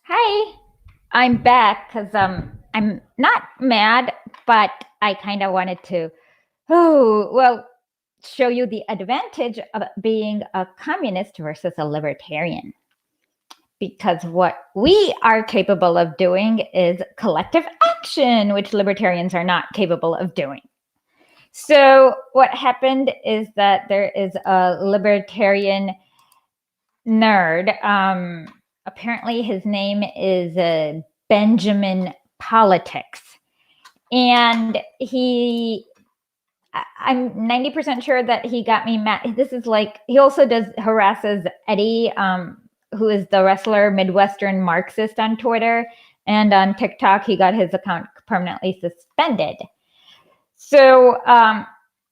Hi, I'm back because I'm not mad, but I kind of wanted to, show you the advantage of being a communist versus a libertarian. Because what we are capable of doing is collective action, which libertarians are not capable of doing. So what happened is that there is a libertarian nerd. Apparently his name is Benjamin Politics. And I'm 90% sure that he got me mad. This is like, he also harasses Eddie, who is the wrestler Midwestern Marxist on Twitter. And on TikTok, he got his account permanently suspended. So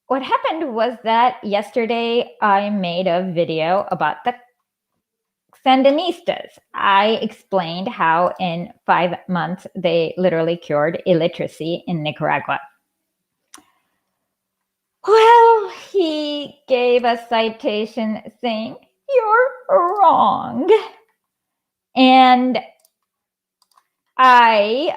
what happened was that yesterday I made a video about the Sandinistas. I explained how in 5 months they literally cured illiteracy in Nicaragua. Well, he gave a citation saying, "You're wrong." And I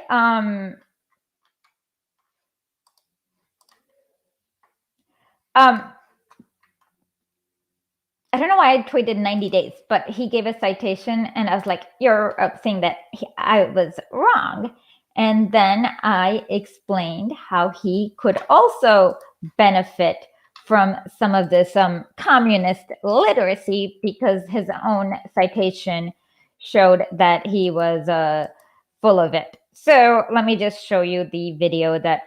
don't know why I tweeted 90 days, but he gave a citation and I was like, "You're saying that I was wrong." And then I explained how he could also benefit from some of this communist literacy because his own citation showed that he was full of it. So let me just show you the video that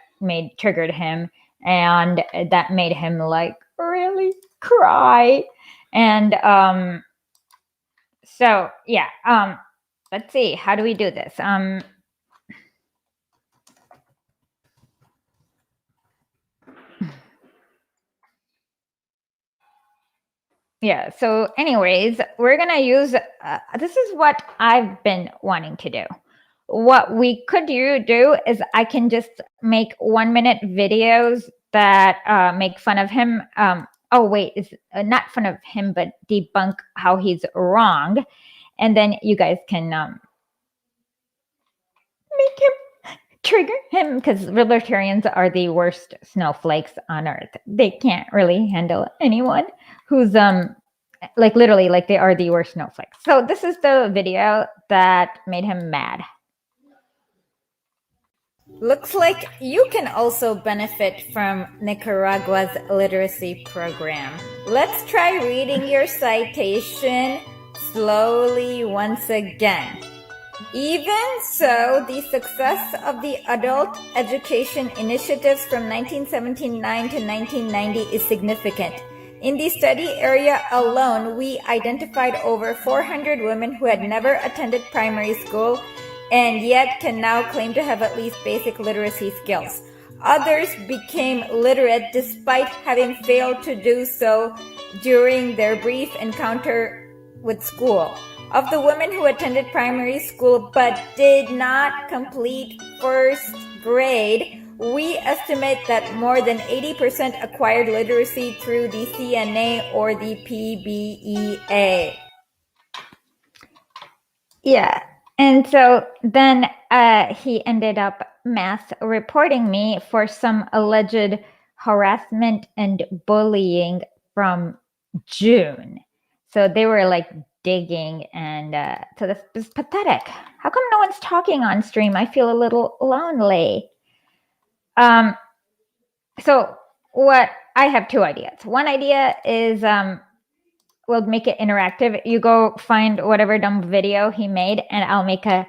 triggered him, and that made him like really cry. And so yeah, let's see, how do we do this? Yeah, so anyways, we're gonna use, this is what I've been wanting to do. What we could do is I can just make 1-minute videos that make fun of him. Oh wait, it's not fun of him, but debunk how he's wrong. And then you guys can make him, trigger him, because libertarians are the worst snowflakes on earth. They can't really handle anyone who's like literally like they are the worst snowflakes. So this is the video that made him mad. Looks like you can also benefit from Nicaragua's literacy program. Let's try reading your citation slowly once again. Even so, the success of the adult education initiatives from 1979 to 1990 is significant. In the study area alone, we identified over 400 women who had never attended primary school and yet can now claim to have at least basic literacy skills. Others became literate despite having failed to do so during their brief encounter with school. Of the women who attended primary school but did not complete first grade, we estimate that more than 80% acquired literacy through the CNA or the PBEA. Yeah, and so then he ended up mass reporting me for some alleged harassment and bullying from June. So they were like digging, and so this is pathetic. How come no one's talking on stream? I feel a little lonely. So what I have two ideas. One idea is we'll make it interactive. You go find whatever dumb video he made, and I'll make a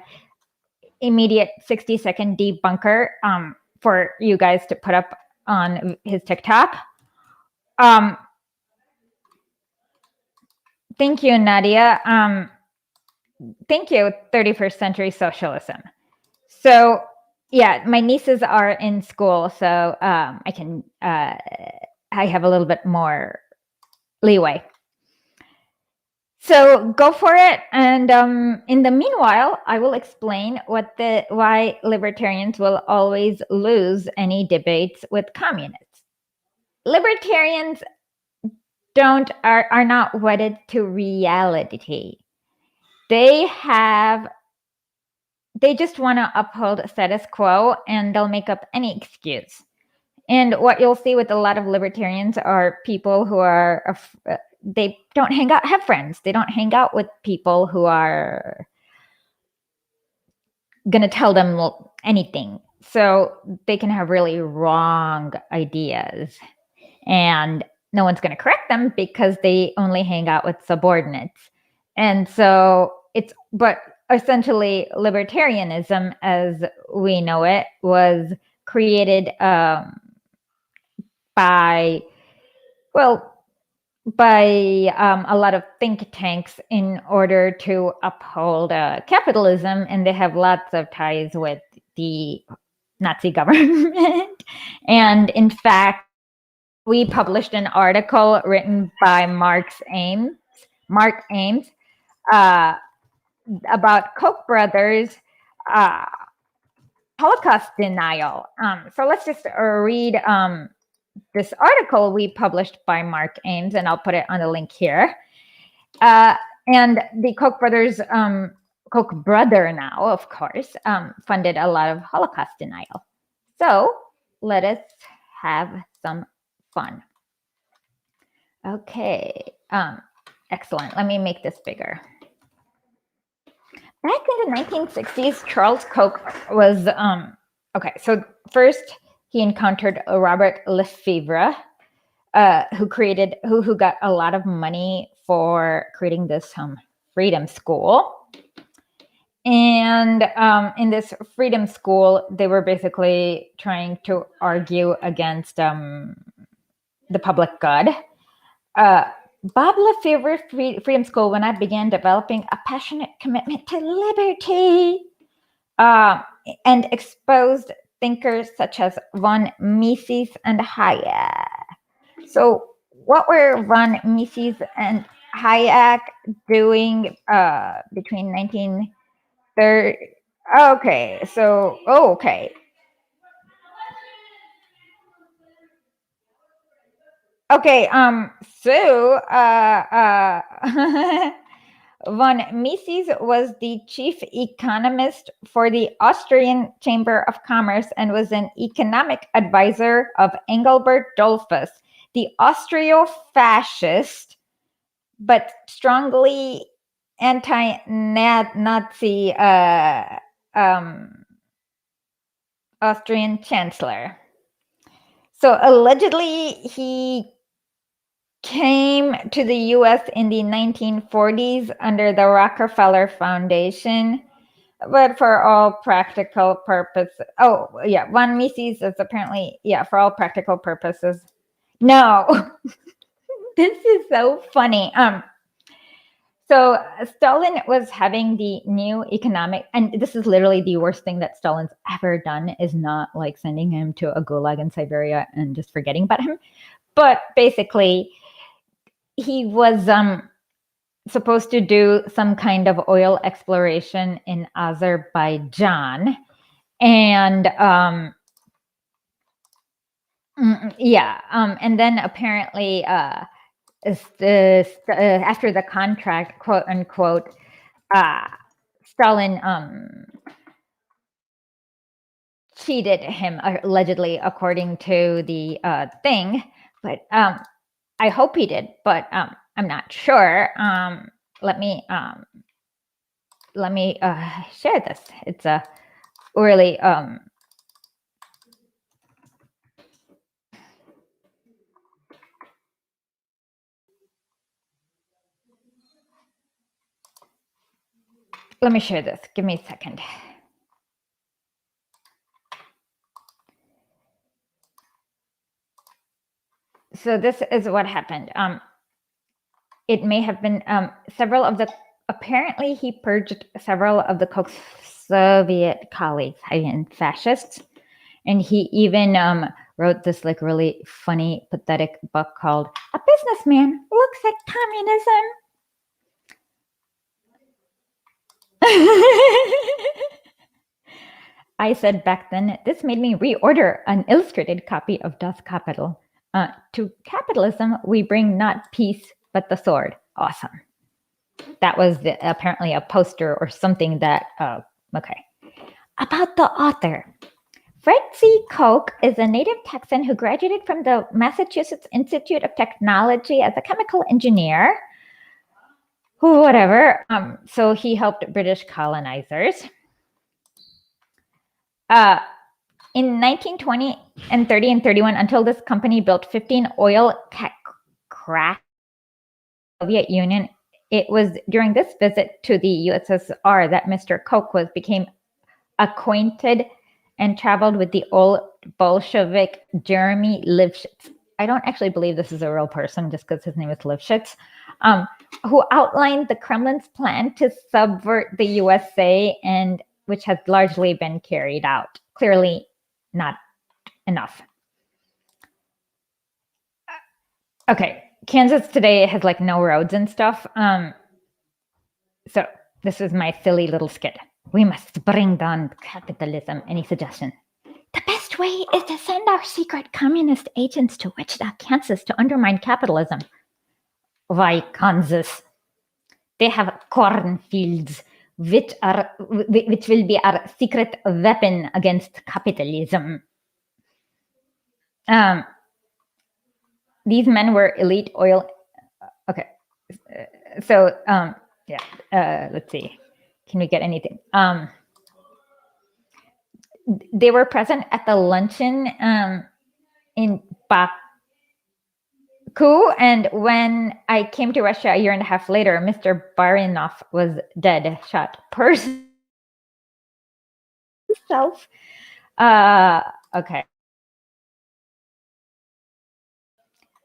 immediate 60-second debunker for you guys to put up on his TikTok. Thank you, Nadia. Thank you, 31st Century Socialism. So yeah, my nieces are in school, so I can I have a little bit more leeway. So go for it, and in the meanwhile, I will explain why libertarians will always lose any debates with communists. Libertarians are not wedded to reality. they just want to uphold status quo, and they'll make up any excuse. And what you'll see with a lot of libertarians are people who are, they don't have friends. They don't hang out with people who are going to tell them anything. So they can have really wrong ideas. And no one's going to correct them because they only hang out with subordinates. And so but essentially libertarianism as we know it was created by a lot of think tanks in order to uphold capitalism, and they have lots of ties with the Nazi government. And in fact, we published an article written by Mark Ames about Koch Brothers Holocaust denial. So let's just read this article we published by Mark Ames, and I'll put it on the link here. And the Koch brothers, Koch brother now, of course, funded a lot of Holocaust denial. So let us have some fun. Okay, excellent. Let me make this bigger. Back in the 1960s, Charles Koch was, so first he encountered Robert Lefebvre, who got a lot of money for creating this freedom school. And in this freedom school, they were basically trying to argue against the public good. Bob Lefebvre's Freedom School, when I began developing a passionate commitment to liberty, and exposed thinkers such as von Mises and Hayek. So what were von Mises and Hayek doing between 1930? Okay, so, okay. Okay, so von Mises was the chief economist for the Austrian Chamber of Commerce and was an economic advisor of Engelbert Dollfuss, the Austro-fascist but strongly anti-Nazi Austrian chancellor. So allegedly, he came to the U.S. in the 1940s under the Rockefeller Foundation, but for all practical purposes, von Mises is apparently, for all practical purposes. No, this is so funny. So Stalin was having the new economic, and this is literally the worst thing that Stalin's ever done, is not like sending him to a gulag in Siberia and just forgetting about him. But basically, he was supposed to do some kind of oil exploration in Azerbaijan. And and then apparently after the contract, quote unquote, Stalin cheated him, allegedly, according to the thing. But I hope he did, but I'm not sure. Let me share this. It's a really let me share this. Give me a second. So this is what happened. It may have been apparently he purged several of the Koch's Soviet colleagues and fascists. And he even wrote this like really funny, pathetic book called A Businessman Looks at Communism. I said back then, this made me reorder an illustrated copy of Das Kapital. To capitalism, we bring not peace, but the sword. Awesome. That was apparently a poster or something that, okay. About the author. Fred C. Koch is a native Texan who graduated from the Massachusetts Institute of Technology as a chemical engineer. Whatever. So he helped British colonizers. In 1920 and 30 and 31, until this company built 15 oil craft Soviet Union, it was during this visit to the USSR that Mr. Koch became acquainted and traveled with the old Bolshevik Jeremy Lifshitz. I don't actually believe this is a real person just because his name is Lifshitz, who outlined the Kremlin's plan to subvert the USA, and which has largely been carried out. Clearly not enough. Okay, Kansas today has like no roads and stuff. So this is my silly little skit. We must bring down capitalism. Any suggestion? The best way is to send our secret communist agents to Wichita, Kansas to undermine capitalism. Why Kansas? They have cornfields, which will be our secret weapon against capitalism. These men were elite oil. Okay. So, yeah. Let's see. Can we get anything? They were present at the luncheon in Baku, and when I came to Russia a year and a half later, Mr. Barinov was dead, shot person himself. Okay.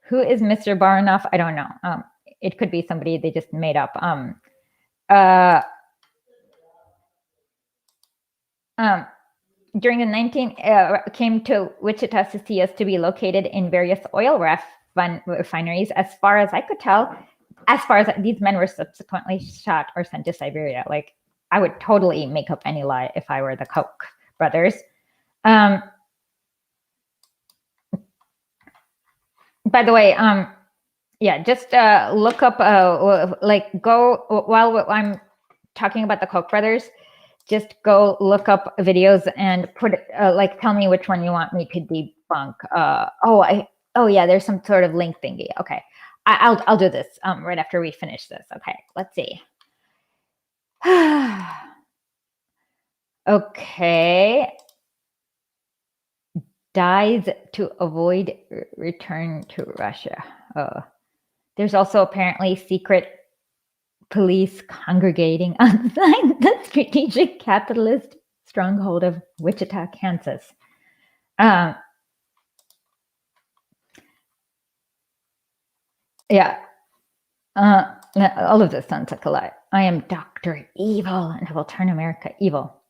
Who is Mr. Barinov? I don't know. It could be somebody they just made up. During the came to Wichita to see us to be located in various oil refineries. As far as I could tell, these men were subsequently shot or sent to Siberia. Like, I would totally make up any lie if I were the Koch brothers. By the way, yeah, just look up, go while I'm talking about the Koch brothers. Just go look up videos and put tell me which one you want me to debunk. Yeah, there's some sort of link thingy. Okay, I'll do this right after we finish this. Okay, let's see. Okay. Dies to avoid return to Russia. There's also apparently secret police congregating outside the strategic capitalist stronghold of Wichita, Kansas. Yeah. All of this sounds like a lie. I am Dr. Evil, and I will turn America evil.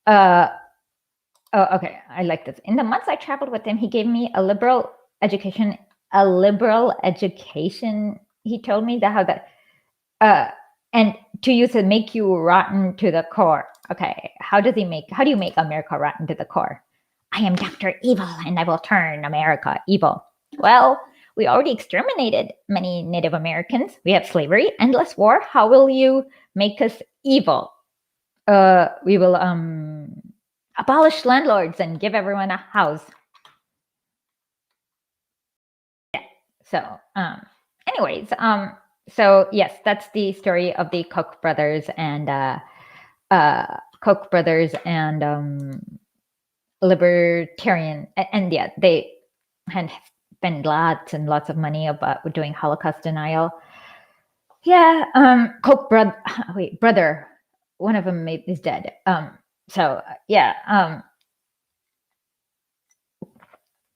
Okay. I like this. In the months I traveled with him, he gave me a liberal education. He told me and to use to make you rotten to the core. Okay, how do you make America rotten to the core? I am Dr. Evil, and I will turn America evil. Well, we already exterminated many Native Americans. We have slavery, endless war. How will you make us evil? We will abolish landlords and give everyone a house. Yeah. So, anyways, so yes, that's the story of the Koch brothers and Libertarian, and yeah, they had spent lots and lots of money about doing Holocaust denial. Yeah, Koch brother, one of them is dead. So yeah,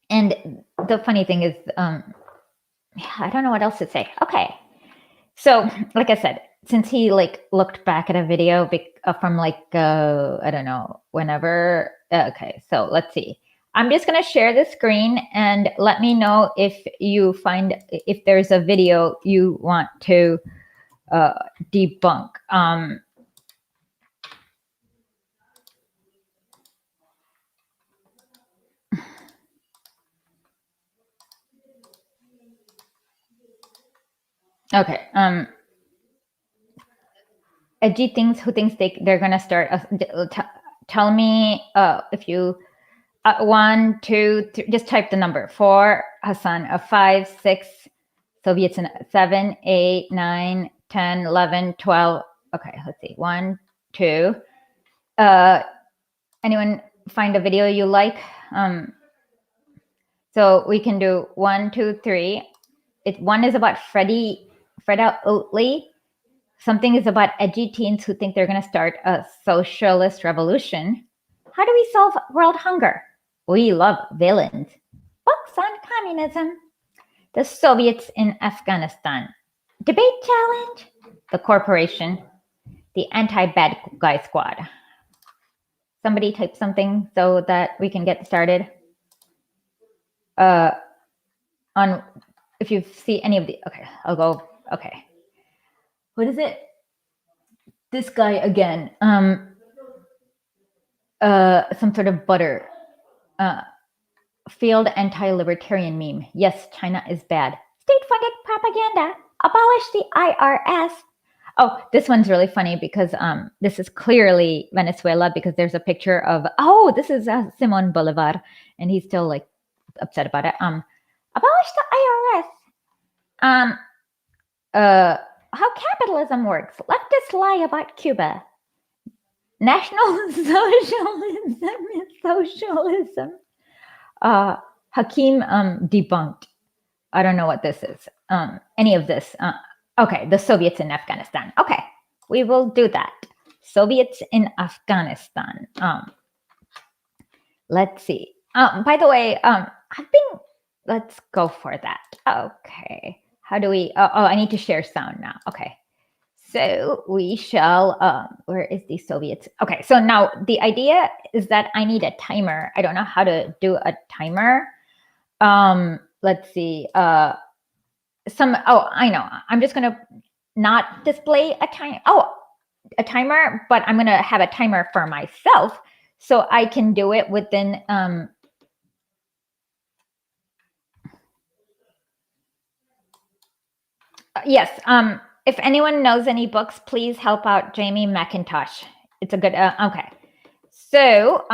and the funny thing is, I don't know what else to say. Okay. So, like I said, since he looked back at a video from I don't know, whenever. Okay, so let's see. I'm just gonna share the screen and let me know if there's a video you want to debunk. Okay. edgy things who thinks they're gonna start. Tell me if you 1, 2, 3, just type the number. 4, Hassan. 5, 6, Soviets. 7, 8, 9, 10, 11, 12. Okay, let's see. 1, 2. Anyone find a video you like? So we can do 1, 2, 3. One is about Freda Oatley. Something is about edgy teens who think they're going to start a socialist revolution. How do we solve world hunger? We love villains. Books on communism. The Soviets in Afghanistan. Debate challenge. The corporation. The anti-bad guy squad. Somebody type something so that we can get started. On if you see any of the, okay, I'll go, okay. What is it? This guy again. Some sort of butter. Failed anti-libertarian meme. Yes, China is bad. State-funded propaganda. Abolish the IRS. Oh, this one's really funny because this is clearly Venezuela because there's a picture of, oh, this is Simon Bolivar, and he's still like upset about it. Abolish the IRS. How capitalism works. Leftists lie about Cuba. National socialism is socialism. Hakeem debunked. I don't know what this is. Any of this. Okay, the Soviets in Afghanistan. Okay, we will do that. Soviets in Afghanistan. Let's see. By the way, let's go for that. Okay. How do we, I need to share sound now. Okay. So we shall, where is the Soviets? Okay. So now the idea is that I need a timer. I don't know how to do a timer. Let's see. I know. I'm just going to not display a timer, but I'm going to have a timer for myself so I can do it within, yes. If anyone knows any books, please help out Jamie McIntosh. It's a good, okay. So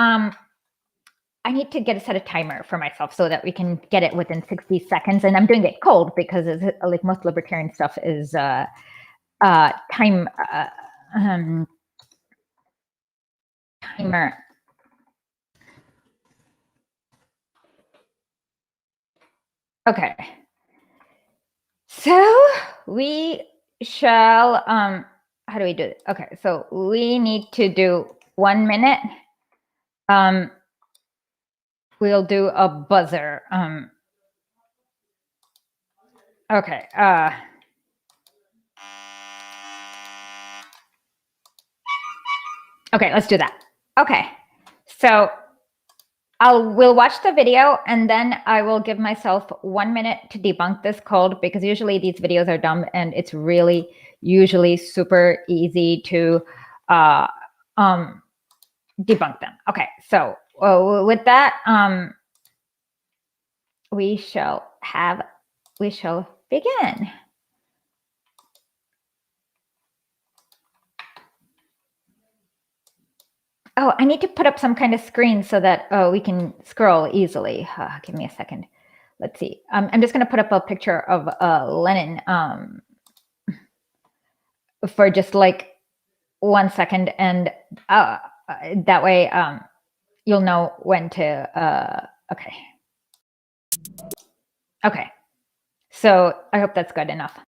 I need to get a set of timer for myself so that we can get it within 60 seconds. And I'm doing it cold because it's, like most libertarian stuff is timer. Okay. So we shall, how do we do it? Okay, so we need to do 1 minute. We'll do a buzzer. Okay. Okay, let's do that. Okay, so we'll watch the video and then I will give myself 1 minute to debunk this code because usually these videos are dumb and it's really usually super easy to debunk them. Okay, so with that, we shall begin. Oh, I need to put up some kind of screen so that we can scroll easily. Give me a second. Let's see. I'm just going to put up a picture of Lenin for just like 1 second, and that way you'll know when to. Okay. Okay. So I hope that's good enough.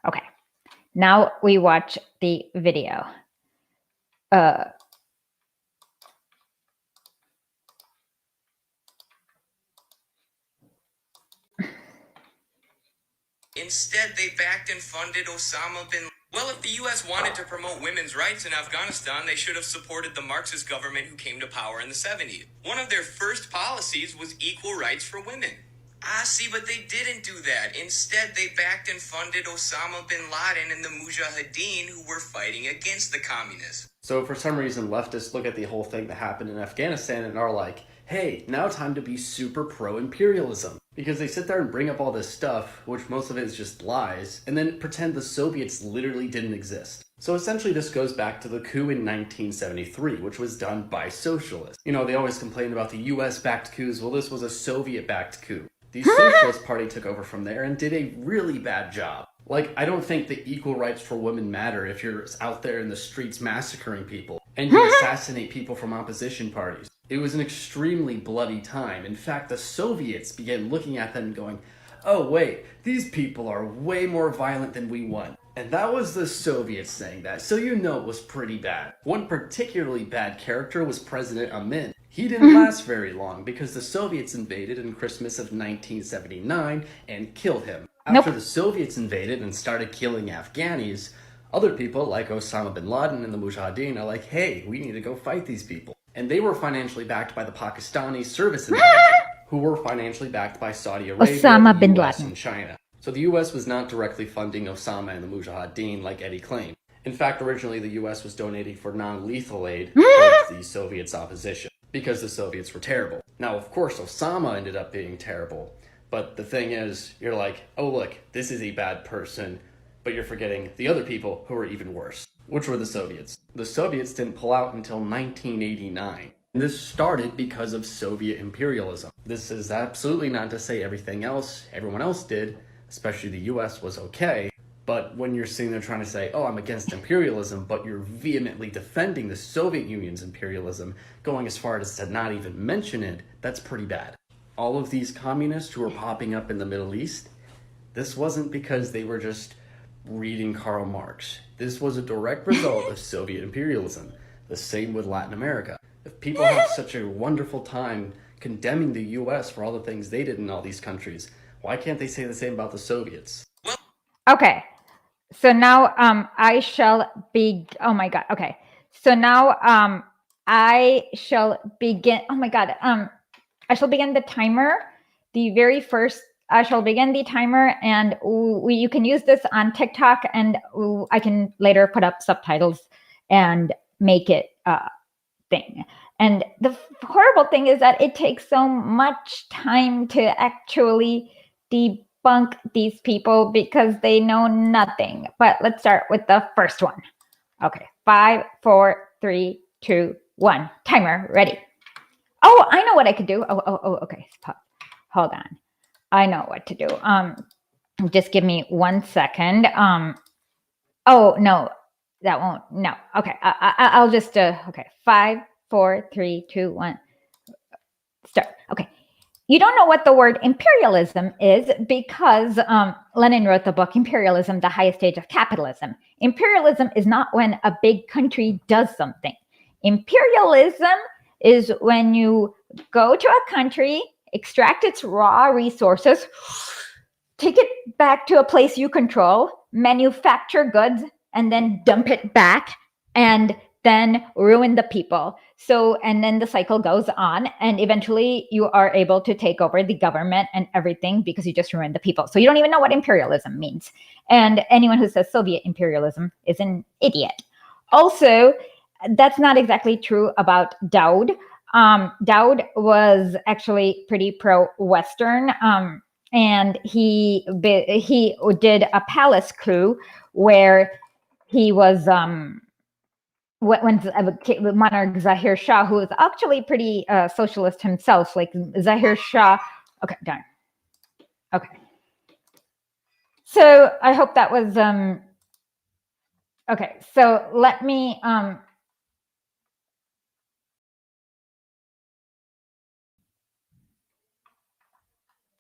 Okay. Now we watch the video. Instead, they backed and funded Osama bin Laden. Well, if the U.S. wanted to promote women's rights in Afghanistan, they should have supported the Marxist government who came to power in the 70s. One of their first policies was equal rights for women. See, but they didn't do that. Instead, they backed and funded Osama bin Laden and the Mujahideen who were fighting against the communists. So for some reason, leftists look at the whole thing that happened in Afghanistan and are like, hey, now time to be super pro-imperialism. Because they sit there and bring up all this stuff, which most of it is just lies, and then pretend the Soviets literally didn't exist. So essentially this goes back to the coup in 1973, which was done by socialists. You know, they always complain about the US-backed coups. Well, this was a Soviet-backed coup. The Socialist Party took over from there and did a really bad job. Like, I don't think that equal rights for women matter if you're out there in the streets massacring people and you assassinate people from opposition parties. It was an extremely bloody time. In fact, the Soviets began looking at them and going, oh wait, these people are way more violent than we want. And that was the Soviets saying that, so you know it was pretty bad. One particularly bad character was President Amin. He didn't last very long because the Soviets invaded in Christmas of 1979 and killed him. After the Soviets invaded and started killing Afghanis, other people like Osama bin Laden and the Mujahideen are like, hey, we need to go fight these people. And they were financially backed by the Pakistani service intelligence, who were financially backed by Saudi Arabia, Osama bin the US, Laden. and China. So the US was not directly funding Osama and the Mujahideen like Eddie claimed. In fact, originally the US was donating for non-lethal aid towards the Soviets' opposition, because the Soviets were terrible. Now, of course, Osama ended up being terrible. But the thing is, you're like, oh look, this is a bad person, but you're forgetting the other people who are even worse, which were the Soviets. The Soviets didn't pull out until 1989. And this started because of Soviet imperialism. This is absolutely not to say everyone else did, especially the US, was okay. But when you're sitting there trying to say, oh, I'm against imperialism, but you're vehemently defending the Soviet Union's imperialism, going as far as to not even mention it, that's pretty bad. All of these communists who are popping up in the Middle East, this wasn't because they were just reading Karl Marx. This was a direct result of Soviet imperialism. The same with Latin America. If people have such a wonderful time condemning the US for all the things they did in all these countries, why can't they say the same about the Soviets? Okay. So now I shall be, oh my God. Okay. So now I shall begin, oh my God. I shall begin the timer. The very first, I shall begin the timer, and you can use this on TikTok, and I can later put up subtitles and make it a thing. And the horrible thing is that it takes so much time to actually debunk these people because they know nothing. But let's start with the first one. Okay, 5, 4, 3, 2, 1. Timer ready. Oh, I know what I could do. Oh, okay. Hold on. I know what to do. Just give me 1 second. Oh, no, that won't. No. Okay. I'll just, okay. 5, 4, 3, 2, 1. Start. Okay. You don't know what the word imperialism is because Lenin wrote the book, Imperialism, the Highest Stage of Capitalism. Imperialism is not when a big country does something. Imperialism is when you go to a country, extract its raw resources, take it back to a place you control, manufacture goods, and then dump it back, and then ruin the people. So, and then the cycle goes on, and eventually you are able to take over the government and everything because you just ruined the people. So you don't even know what imperialism means. And anyone who says Soviet imperialism is an idiot. Also, that's not exactly true about Daoud. Daoud was actually pretty pro-Western, and he did a palace coup where he was when monarch Zahir Shah, who was actually pretty socialist himself, like Zahir Shah. Okay, darn. Okay. So I hope that was okay. So let me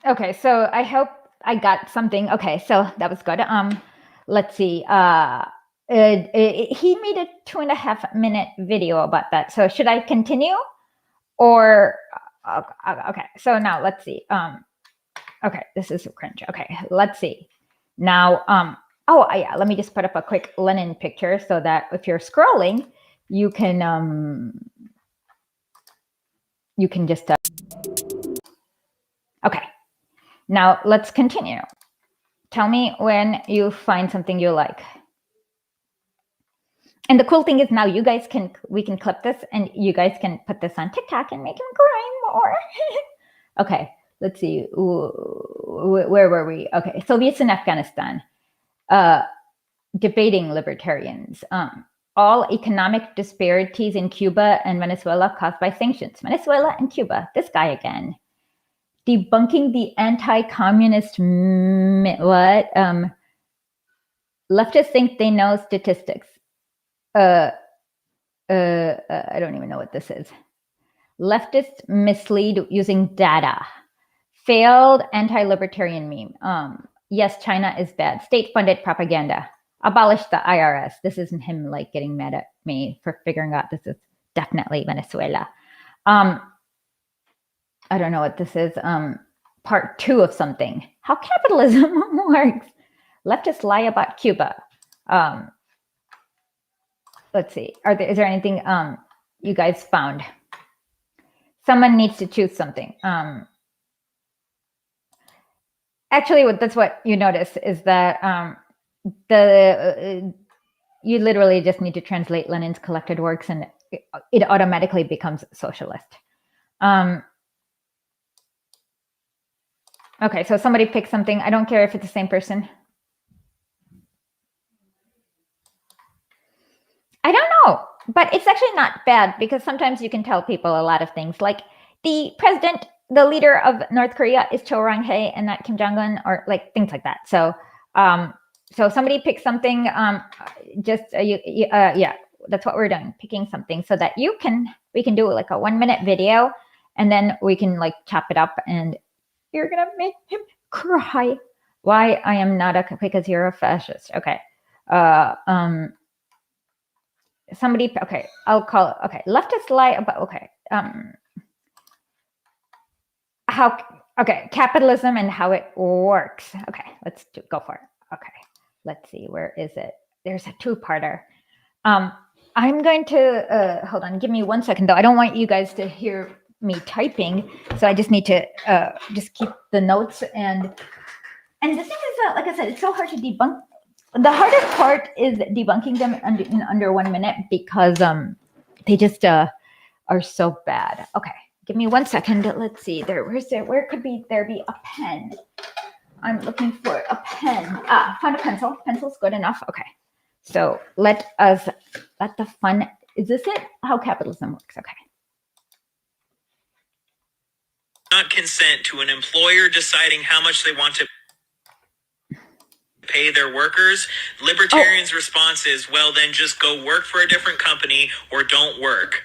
okay, so I hope I got something. Okay, so that was good. Let's see. He made a 2.5-minute video about that. So should I continue? Or okay. So now let's see. Okay, this is cringe. Okay, let's see. Now, oh yeah, let me just put up a quick Lenin picture so that if you're scrolling, you can just okay. Now let's continue. Tell me when you find something you like. And the cool thing is now we can clip this and you guys can put this on TikTok and make him cry more. Okay, let's see, where were we? Okay, Soviets in Afghanistan, debating libertarians. All economic disparities in Cuba and Venezuela caused by sanctions. Venezuela and Cuba, this guy again. Debunking the anti-communist leftists think they know statistics. I don't even know what this is. Leftists mislead using data. Failed anti-libertarian meme. Yes, China is bad. State-funded propaganda. Abolish the IRS. This isn't him like getting mad at me for figuring out this is definitely Venezuela. I don't know what this is. Part 2 of something. How capitalism works. Leftists lie about Cuba. Let's see. Is there anything you guys found? Someone needs to choose something. Actually, that's what you notice is that you literally just need to translate Lenin's collected works, and it automatically becomes socialist. Okay, so somebody pick something. I don't care if it's the same person. I don't know, but it's actually not bad because sometimes you can tell people a lot of things. Like the leader of North Korea is Cho Rang-hae and not Kim Jong-un, or like things like that. So, so somebody pick something. Yeah, that's what we're doing, picking something so that we can do like a 1-minute video, and then we can like chop it up, and you're gonna make him cry. Why I am not because you're a fascist. Okay. Somebody, okay, I'll call it, okay, leftist lie about, okay, capitalism and how it works. Okay, go for it. Okay, let's see, where is it? There's a 2-parter. I'm going to, hold on, give me 1 second though. I don't want you guys to hear me typing, so I just need to just keep the notes. And the thing is that, like I said, it's so hard to debunk. The hardest part is debunking them in under 1 minute because they just are so bad. Okay, give me 1 second. Let's see. Where could there be a pen? I'm looking for a pen. Found a pencil. Pencil's good enough. Okay. So let the fun. Is this it? How capitalism works? Okay. Not consent to an employer deciding how much they want to pay their workers. Libertarians' response is, well, then just go work for a different company or don't work.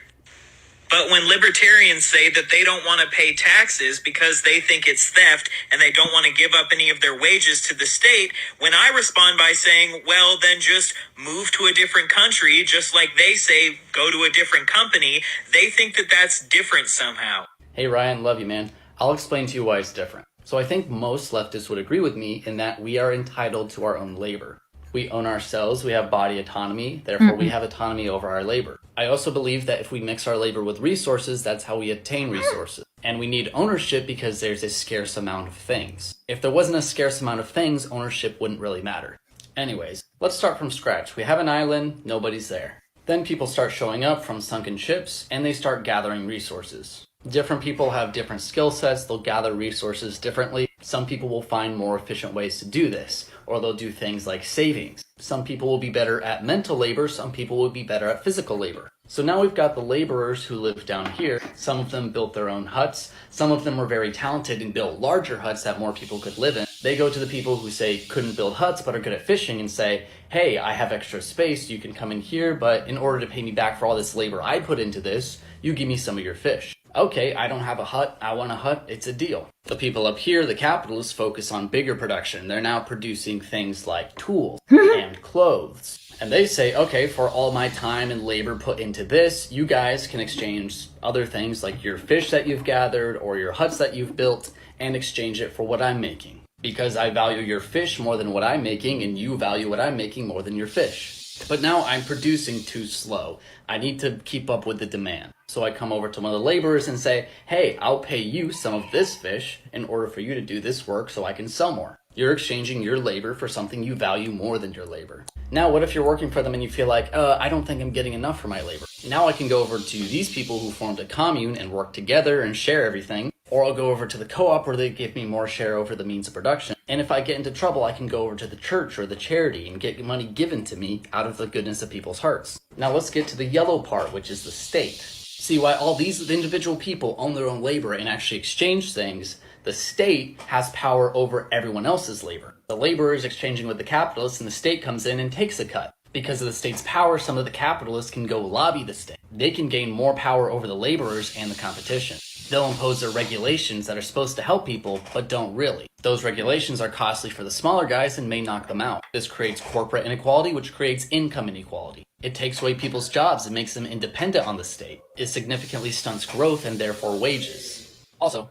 But when libertarians say that they don't want to pay taxes because they think it's theft and they don't want to give up any of their wages to the state, when I respond by saying, well, then just move to a different country, just like they say, go to a different company, they think that that's different somehow. Hey Ryan, love you, man. I'll explain to you why it's different. So I think most leftists would agree with me in that we are entitled to our own labor. We own ourselves, we have body autonomy, therefore we have autonomy over our labor. I also believe that if we mix our labor with resources, that's how we attain resources. And we need ownership because there's a scarce amount of things. If there wasn't a scarce amount of things, ownership wouldn't really matter. Anyways, let's start from scratch. We have an island, nobody's there. Then people start showing up from sunken ships, and they start gathering resources. Different people have different skill sets, they'll gather resources differently. Some people will find more efficient ways to do this, or they'll do things like savings. Some people will be better at mental labor, some people will be better at physical labor. So now we've got the laborers who live down here. Some of them built their own huts, some of them were very talented and built larger huts that more people could live in. They go to the people who say couldn't build huts but are good at fishing and say, hey, I have extra space, you can come in here, but in order to pay me back for all this labor I put into this, you give me some of your fish. Okay, I don't have a hut, I want a hut, it's a deal. The people up here, the capitalists, focus on bigger production. They're now producing things like tools and clothes. And they say, okay, for all my time and labor put into this, you guys can exchange other things like your fish that you've gathered or your huts that you've built and exchange it for what I'm making. Because I value your fish more than what I'm making and you value what I'm making more than your fish. But now I'm producing too slow. I need to keep up with the demand. So I come over to one of the laborers and say, hey, I'll pay you some of this fish in order for you to do this work so I can sell more. You're exchanging your labor for something you value more than your labor. Now, what if you're working for them and you feel like, I don't think I'm getting enough for my labor? Now I can go over to these people who formed a commune and work together and share everything. Or I'll go over to the co-op where they give me more share over the means of production. And if I get into trouble, I can go over to the church or the charity and get money given to me out of the goodness of people's hearts. Now let's get to the yellow part, which is the state. See, why all these individual people own their own labor and actually exchange things, the state has power over everyone else's labor. The laborer is exchanging with the capitalists, and the state comes in and takes a cut. Because of the state's power, some of the capitalists can go lobby the state. They can gain more power over the laborers and the competition. They'll impose their regulations that are supposed to help people, but don't really. Those regulations are costly for the smaller guys and may knock them out. This creates corporate inequality, which creates income inequality. It takes away people's jobs and makes them independent on the state. It significantly stunts growth and therefore wages. Also,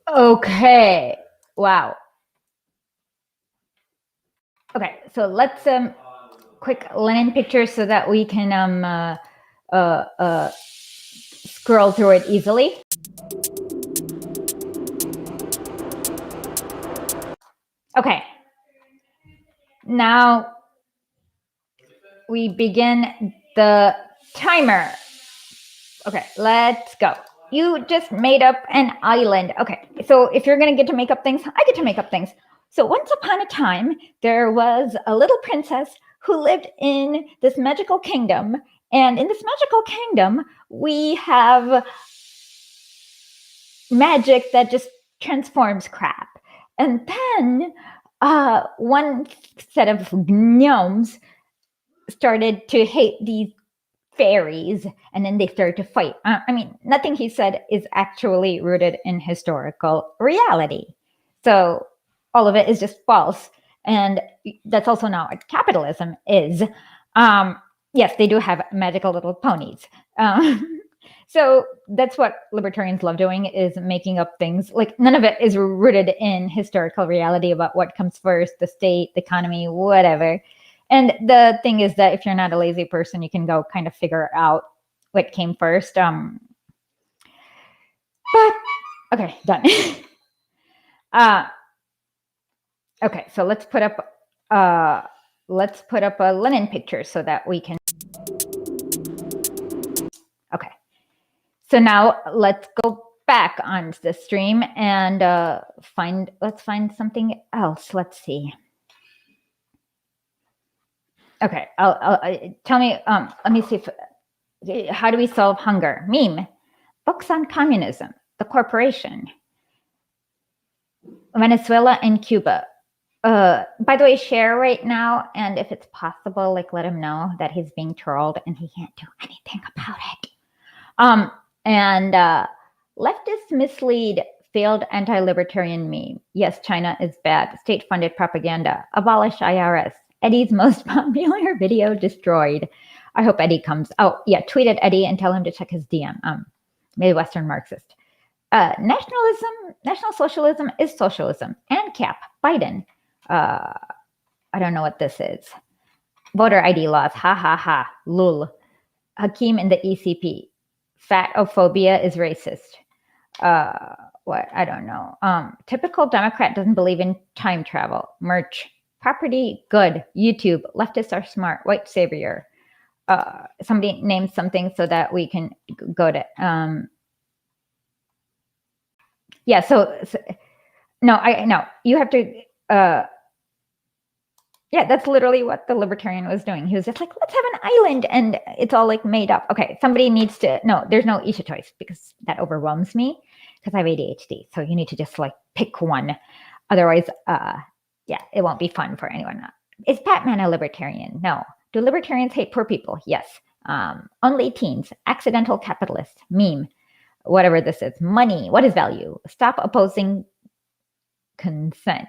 Okay. Wow. Okay, so let's quick Lenin picture so that we can scroll through it easily. Okay. Now we begin the timer. Okay, let's go. You just made up an island. Okay, so if you're going to get to make up things, I get to make up things. So once upon a time, there was a little princess who lived in this magical kingdom. And in this magical kingdom, we have magic that just transforms crap. And then one set of gnomes started to hate these fairies, and then they started to fight. I mean, nothing he said is actually rooted in historical reality. So all of it is just false. And that's also not what capitalism is. Yes, they do have magical little ponies. So that's what libertarians love doing, is making up things. Like, none of it is rooted in historical reality about what comes first, the state, the economy, whatever. And the thing is that if you're not a lazy person, you can go kind of figure out what came first. But okay, done. Okay, so let's put up a Lenin picture so that we can. Okay, so now let's go back on the stream and let's find something else. Let's see. Okay, tell me. Let me see. How do we solve hunger? Meme. Books on communism. The corporation. Venezuela and Cuba. By the way, share right now, and if it's possible, like, let him know that he's being trolled and he can't do anything about it. And leftist mislead failed anti-libertarian meme. Yes, China is bad. State-funded propaganda. Abolish IRS. Eddie's most popular video destroyed. I hope Eddie comes. Oh, yeah, tweet at Eddie and tell him to check his DM. Midwestern Marxist. National socialism is socialism. And cap. Biden. I don't know what this is. Voter ID laws. Ha ha ha. Lul. Hakeem in the ECP. Fatophobia is racist. What? I don't know. Typical Democrat doesn't believe in time travel. Merch. Property, good. YouTube, leftists are smart. White savior. Somebody named something so that we can go to. Yeah. So no, you have to. Yeah, that's literally what the libertarian was doing. He was just like, let's have an island, and it's all like made up. Okay, somebody needs to. No, there's no each a choice because that overwhelms me because I have ADHD. So you need to just like pick one. Otherwise, yeah, it won't be fun for anyone. Is Batman a libertarian? No. Do libertarians hate poor people? Yes. Only teens. Accidental capitalist. Meme. Whatever this is. Money. What is value? Stop opposing consent.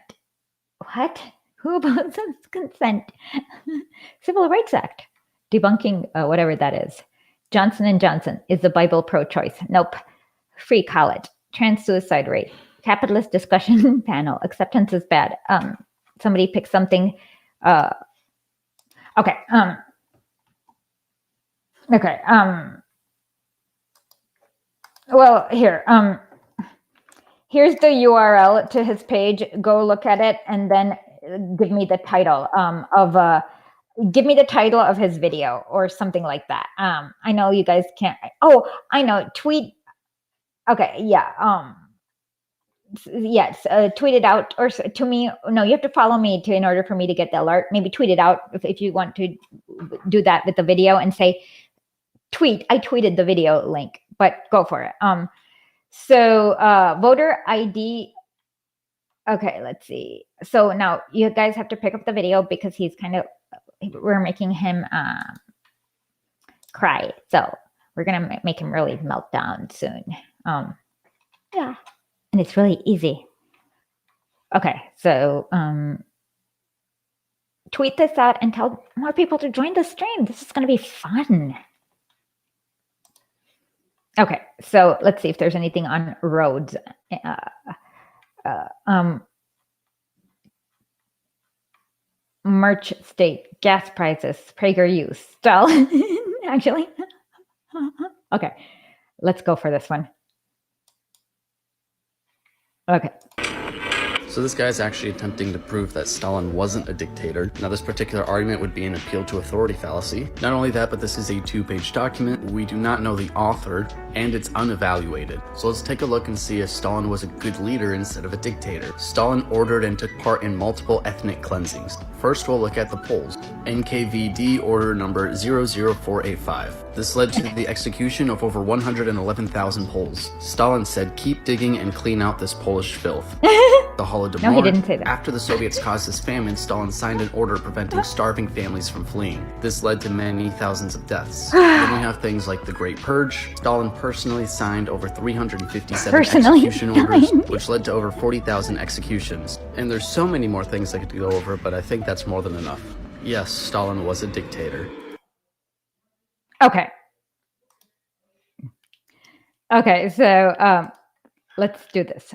What? Who opposes consent? Civil Rights Act. Debunking whatever that is. Johnson & Johnson. Is the Bible pro-choice? Nope. Free college. Trans suicide rate. Capitalist discussion panel. Acceptance is bad. Somebody pick something. Okay. Okay. Well, here. Here's the URL to his page. Go look at it and then give me the title give me the title of his video or something like that. I know you guys can't. Oh, I know. Tweet Okay, yeah. Yes, tweet it out or to me. No, you have to follow me in order for me to get the alert. Maybe tweet it out if you want to do that with the video and say, I tweeted the video link, but go for it. So voter ID. Okay, let's see. So now you guys have to pick up the video because we're making him cry. So we're gonna make him really melt down soon. Yeah. And it's really easy. Okay, so tweet this out and tell more people to join the stream. This is going to be fun. Okay, so let's see if there's anything on roads. Merch state, gas prices, PragerU, Stalin. Actually. Okay, let's go for this one. Okay. So this guy's actually attempting to prove that Stalin wasn't a dictator. Now this particular argument would be an appeal to authority fallacy. Not only that, but this is a 2-page document. We do not know the author, and it's unevaluated. So let's take a look and see if Stalin was a good leader instead of a dictator. Stalin ordered and took part in multiple ethnic cleansings. First, we'll look at the Poles. NKVD order number 00485. This led to the execution of over 111,000 Poles. Stalin said, "Keep digging and clean out this Polish filth." The Holodomor. No, he didn't say that. After the Soviets caused this famine, Stalin signed an order preventing starving families from fleeing. This led to many thousands of deaths. Then we have things like the Great Purge. Stalin personally signed over 357 execution orders, which led to over 40,000 executions. And there's so many more things I could go over, but I think that's more than enough. Yes, Stalin was a dictator. Okay. Okay, so let's do this.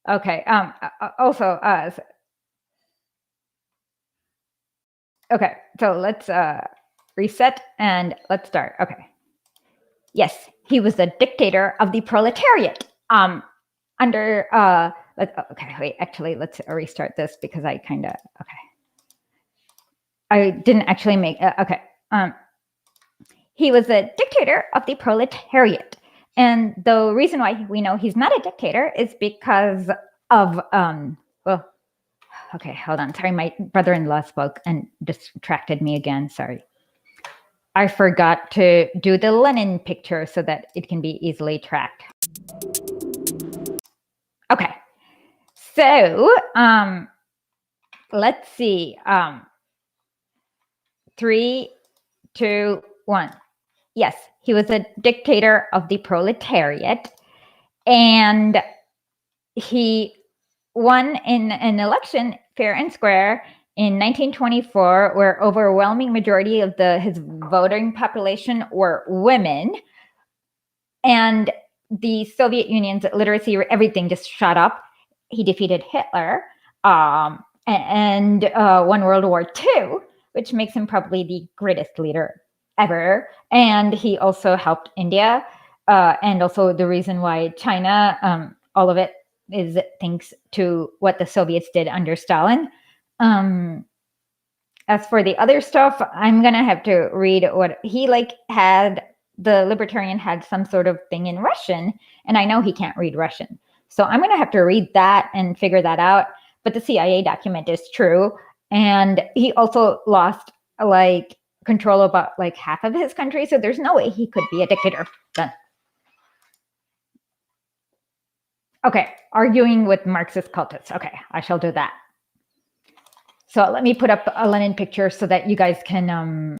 Okay. Also, okay. So let's reset and let's start. Okay. Yes, he was a dictator of the proletariat. Okay. Wait. Actually, let's restart this because I kind of. Okay. I didn't actually make. Okay. He was a dictator of the proletariat. And the reason why we know he's not a dictator is because of, well, okay, hold on. Sorry, my brother-in-law spoke and distracted me again. Sorry. I forgot to do the Lenin picture so that it can be easily tracked. Okay. So, let's see. 3, 2, 1. Yes, he was a dictator of the proletariat, and he won in an election fair and square in 1924, where overwhelming majority of his voting population were women, and the Soviet Union's literacy, everything just shot up. He defeated Hitler and won World War II, which makes him probably the greatest leader ever. And he also helped India, and also the reason why China, all of it is thanks to what the Soviets did under Stalin. As for the other stuff, I'm gonna have to read what he had. The Libertarian had some sort of thing in Russian, and I know he can't read Russian, so I'm gonna have to read that and figure that out. But the CIA document is true, and he also lost control about half of his country, so there's no way he could be a dictator. Done. Okay, arguing with Marxist cultists. Okay, I shall do that. So let me put up a Lenin picture so that you guys can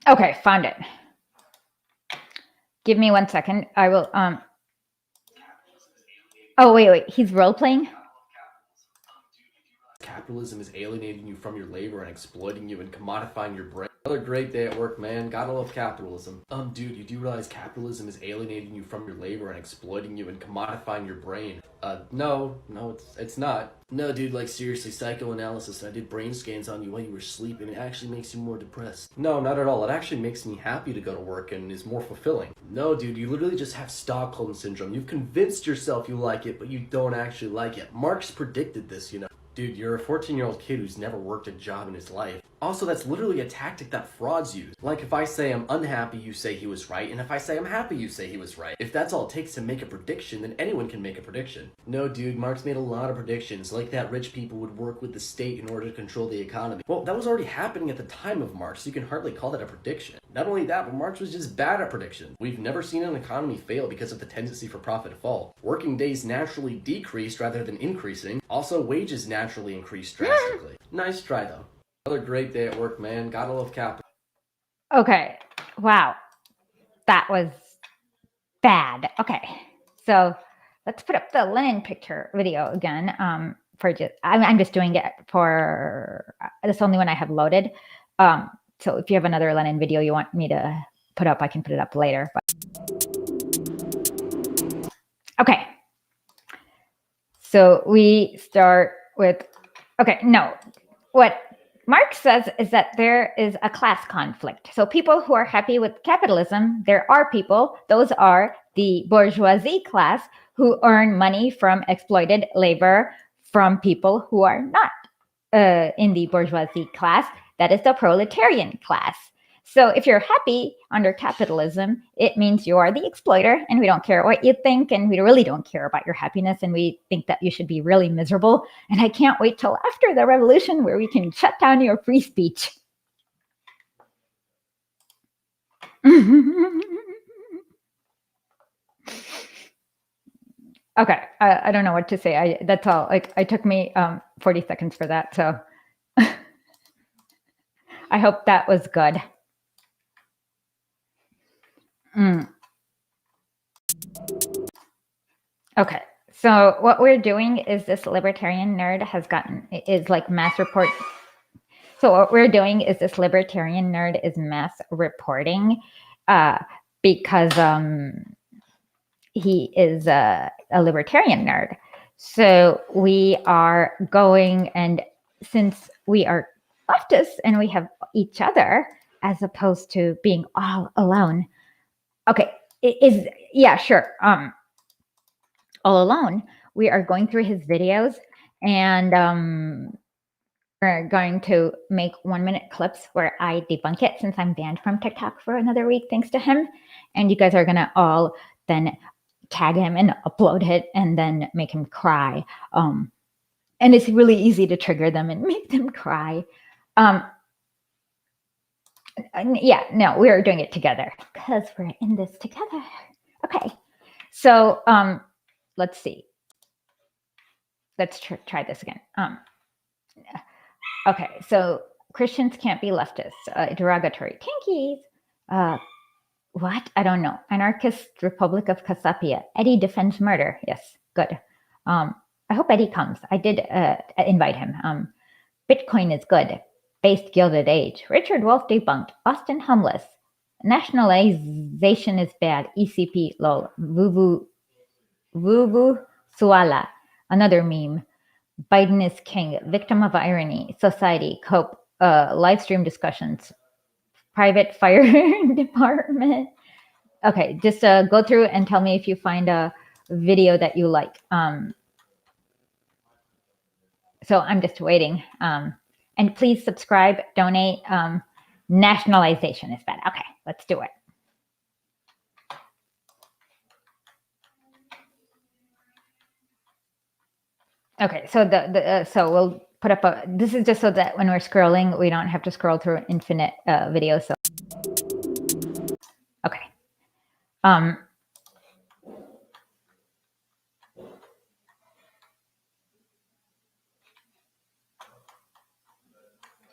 okay, found it. Give me 1 second. I will oh wait, he's role-playing? Capitalism is alienating you from your labor and exploiting you and commodifying your brain. Another great day at work, man. Gotta love capitalism. Dude, you do realize capitalism is alienating you from your labor and exploiting you and commodifying your brain. No, it's not. No, dude, like seriously, psychoanalysis, I did brain scans on you while you were sleeping. It actually makes you more depressed. No, not at all. It actually makes me happy to go to work and is more fulfilling. No, dude, you literally just have Stockholm Syndrome. You've convinced yourself you like it, but you don't actually like it. Marx predicted this, you know. Dude, you're a 14-year-old kid who's never worked a job in his life. Also, that's literally a tactic that frauds use. Like, if I say I'm unhappy, you say he was right, and if I say I'm happy, you say he was right. If that's all it takes to make a prediction, then anyone can make a prediction. No, dude, Marx made a lot of predictions, like that rich people would work with the state in order to control the economy. Well, that was already happening at the time of Marx, so you can hardly call that a prediction. Not only that, but Marx was just bad at predictions. We've never seen an economy fail because of the tendency for profit to fall. Working days naturally decreased rather than increasing. Also, wages naturally increased drastically. Nice try, though. Another great day at work, man. Gotta love capital. Okay. Wow. That was bad. Okay. So let's put up the Lenin picture video again. I'm just doing it for this only one I have loaded. So if you have another Lenin video you want me to put up, I can put it up later. Okay. So we start with, what Marx says is that there is a class conflict. So people who are happy with capitalism, there are people, those are the bourgeoisie class who earn money from exploited labor from people who are not in the bourgeoisie class. That is the proletarian class. So if you're happy under capitalism, it means you are the exploiter, and we don't care what you think, and we really don't care about your happiness, and we think that you should be really miserable. And I can't wait till after the revolution where we can shut down your free speech. Okay, I don't know what to say. That's all. Like, it took me 40 seconds for that, so I hope that was good. Okay, so what we're doing is this libertarian nerd is like mass report. So what we're doing is this libertarian nerd is mass reporting because he is a libertarian nerd. So we are going, and since we are leftists and we have each other as opposed to being all alone. Okay, sure. All alone, we are going through his videos, and we're going to make 1-minute clips where I debunk it, since I'm banned from TikTok for another week thanks to him. And you guys are gonna all then tag him and upload it and then make him cry. And it's really easy to trigger them and make them cry. We're doing it together because we're in this together. Okay, so let's see. Let's try this again. Okay, so Christians can't be leftists. Derogatory. Tankies. What? I don't know. Anarchist Republic of Kassapia. Eddie defends murder. Yes, good. I hope Eddie comes. I did invite him. Bitcoin is good. Based Gilded Age. Richard Wolff debunked. Boston homeless. Nationalization is bad. ECP lol. Vuvu Suala. Another meme. Biden is king. Victim of irony. Society. Cope. Live stream discussions. Private fire department. Okay, just go through and tell me if you find a video that you like. So I'm just waiting. And please subscribe, donate. Nationalization is bad. Okay, let's do it. Okay, so so we'll put up this is just so that when we're scrolling, we don't have to scroll through infinite videos. So, okay.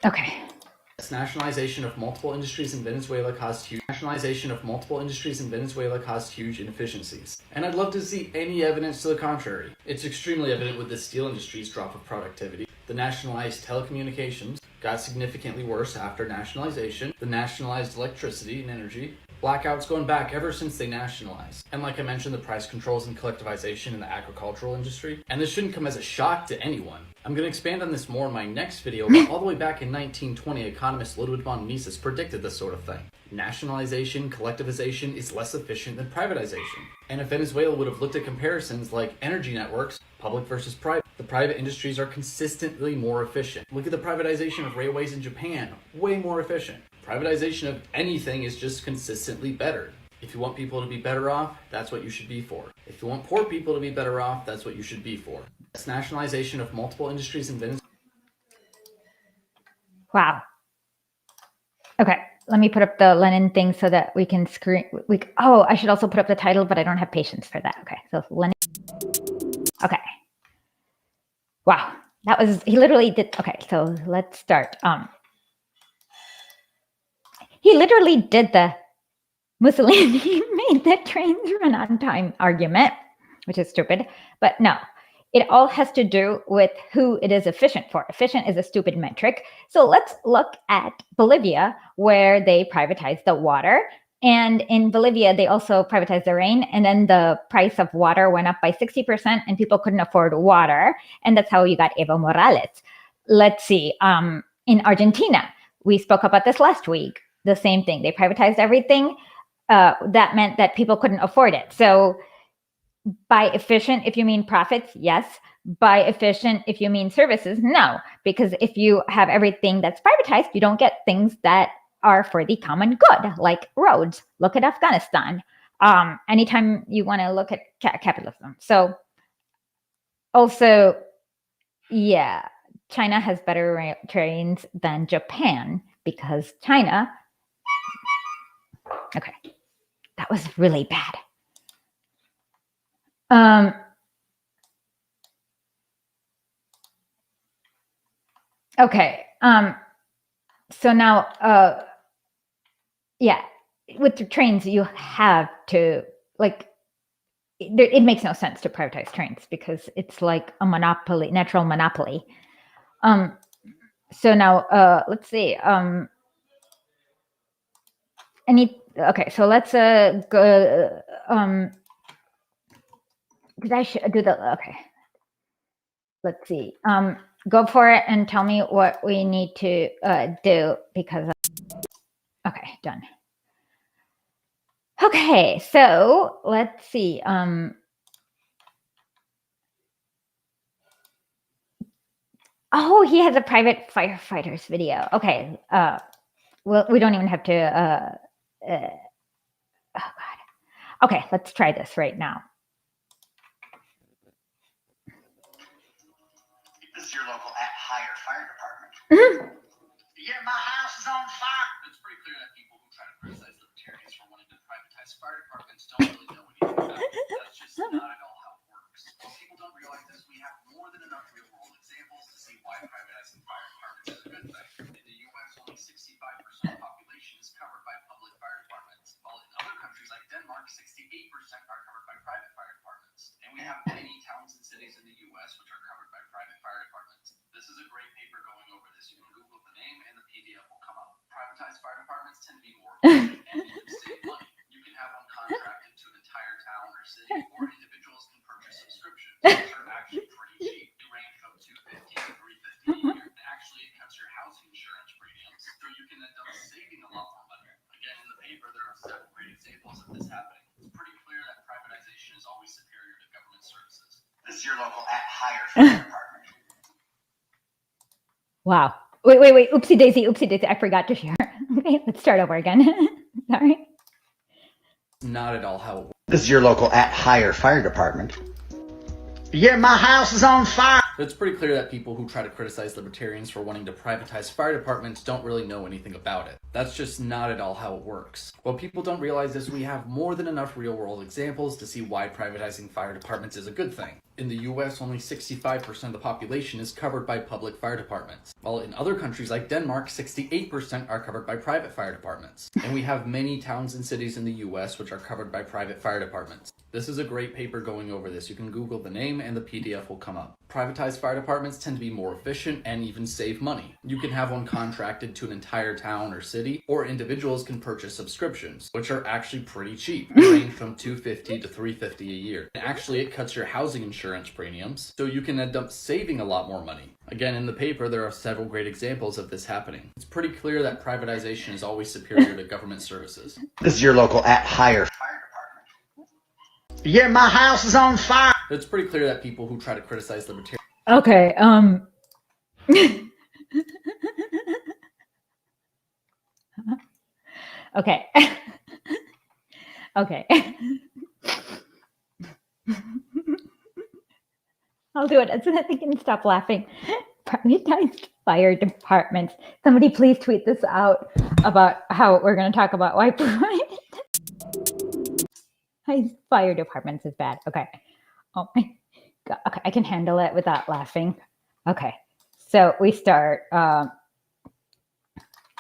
Okay. Nationalization of multiple industries in Venezuela caused huge inefficiencies. And I'd love to see any evidence to the contrary. It's extremely evident with the steel industry's drop of productivity. The nationalized telecommunications got significantly worse after nationalization. The nationalized electricity and energy. Blackouts going back ever since they nationalized. And like I mentioned, the price controls and collectivization in the agricultural industry. And this shouldn't come as a shock to anyone. I'm going to expand on this more in my next video, but all the way back in 1920, economist Ludwig von Mises predicted this sort of thing. Nationalization, collectivization is less efficient than privatization. And if Venezuela would have looked at comparisons like energy networks, public versus private, the private industries are consistently more efficient. Look at the privatization of railways in Japan, way more efficient. Privatization of anything is just consistently better. If you want people to be better off, that's what you should be for. If you want poor people to be better off, that's what you should be for. That's nationalization of multiple industries in Venezuela. Wow. Okay, let me put up the Lenin thing so that we can screen. Oh, I should also put up the title, but I don't have patience for that. Okay, so Lenin. Okay. Wow, that was, he literally did. Okay, so let's start. He literally did the Mussolini made the trains run on time argument, which is stupid, but no. It all has to do with who it is efficient for. Efficient is a stupid metric. So let's look at Bolivia, where they privatized the water. And in Bolivia, they also privatized the rain. And then the price of water went up by 60% and people couldn't afford water. And that's how you got Evo Morales. Let's see. In Argentina, we spoke about this last week. The same thing. They privatized everything. That meant that people couldn't afford it. So by efficient, if you mean profits, yes. By efficient, if you mean services, no. Because if you have everything that's privatized, you don't get things that are for the common good, like roads. Look at Afghanistan. Anytime you want to look at capitalism. So also, yeah, China has better trains than Japan because China, okay, that was really bad. Okay. So now, yeah, with the trains, you have to, like, it makes no sense to privatize trains because it's like a monopoly, natural monopoly. So now, let's see. Okay, so let's go. Because I should do the, okay. Let's see. Go for it and tell me what we need to do because, okay, done. Okay, so let's see. Oh, he has a private firefighters video. Okay. Well, we don't even have to, oh God. Okay, let's try this right now. This is your local at-hire fire department. Yeah, my house is on fire. It's pretty clear that people who try to criticize libertarians for wanting to privatize fire departments don't really know anything about it. That's just not at all how it works. What people don't realize is we have more than enough real-world examples to see why privatizing fire departments is a good thing. In the U.S., only 65% of the population is covered by public fire departments, while in other countries like Denmark, 68% are covered by private fire departments. And we have many towns and cities in the U.S. which are covered by private fire departments. This is a great paper going over this. You can Google the name and the PDF will come up. Privatized fire departments tend to be more efficient and you can save money. You can have one contracted to an entire town or city, or individuals can purchase subscriptions, which are actually pretty cheap. They range from $250 to $350 a year. And actually, it cuts your housing insurance premiums, so you can end up saving a lot more money. Again, in the paper, there are several great examples of this happening. It's pretty clear that privatization is always superior to government services. This is your local at-hire fire department. Wow. Wait. Oopsie daisy. I forgot to share. Okay, let's start over again. Sorry. Not at all how it works. This is your local at-hire fire department. Yeah, my house is on fire. It's pretty clear that people who try to criticize libertarians for wanting to privatize fire departments don't really know anything about it. That's just not at all how it works. What people don't realize is we have more than enough real-world examples to see why privatizing fire departments is a good thing. In the US, only 65% of the population is covered by public fire departments, while in other countries like Denmark, 68% are covered by private fire departments. And we have many towns and cities in the US which are covered by private fire departments. This is a great paper going over this. You can Google the name and the PDF will come up. Privatized fire departments tend to be more efficient and even save money. You can have one contracted to an entire town or city, or individuals can purchase subscriptions, which are actually pretty cheap. They range from $250 to $350 a year. And actually, it cuts your housing insurance premiums, so you can end up saving a lot more money. Again, in the paper, there are several great examples of this happening. It's pretty clear that privatization is always superior to government services. This is your local at-hire fire department. Yeah, my house is on fire. It's pretty clear that people who try to criticize libertarians Okay, okay. Okay. I'll do it as soon as I can stop laughing. Privatized fire departments. Somebody please tweet this out about how we're going to talk about why privatized fire departments is bad. Okay. Oh my God. Okay, I can handle it without laughing. Okay. So we start. Are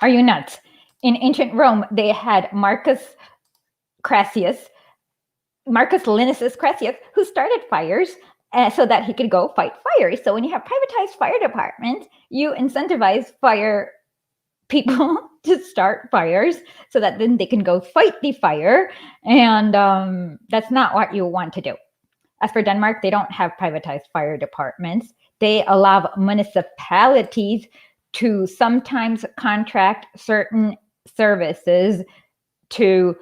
you nuts? In ancient Rome, they had Marcus Linusus Crassus, who started fires so that he could go fight fires. So when you have privatized fire departments, you incentivize fire people to start fires so that then they can go fight the fire. And that's not what you want to do. As for Denmark, they don't have privatized fire departments. They allow municipalities to sometimes contract certain services to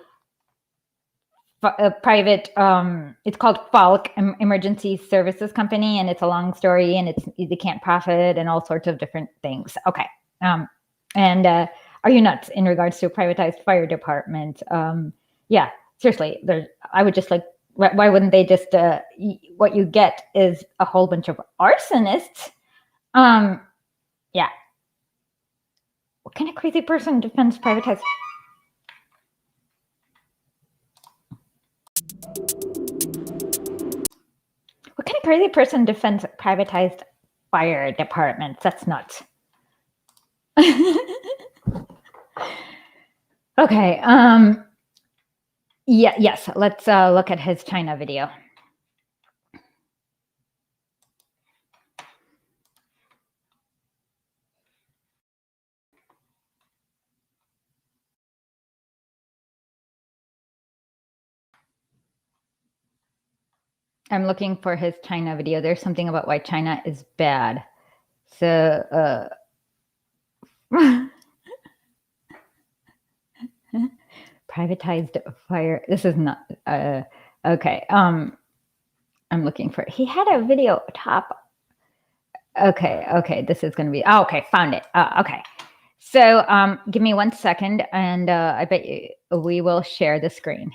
a private, it's called Falk Emergency Services Company, and it's a long story, and they can't profit and all sorts of different things. Okay. And are you nuts in regards to a privatized fire department? Yeah, seriously, I would just like, why wouldn't they just, what you get is a whole bunch of arsonists. Yeah. What kind of crazy person defends privatized? What kind of crazy person defends privatized fire departments? That's nuts. Okay. Yeah. Yes. Let's look at his China video. I'm looking for his China video. There's something about why China is bad. So, privatized fire. This is not, okay. I'm looking for, he had a video top. Okay. This is going to be, okay. Found it. Okay. So, give me 1 second and, I bet you we will share the screen.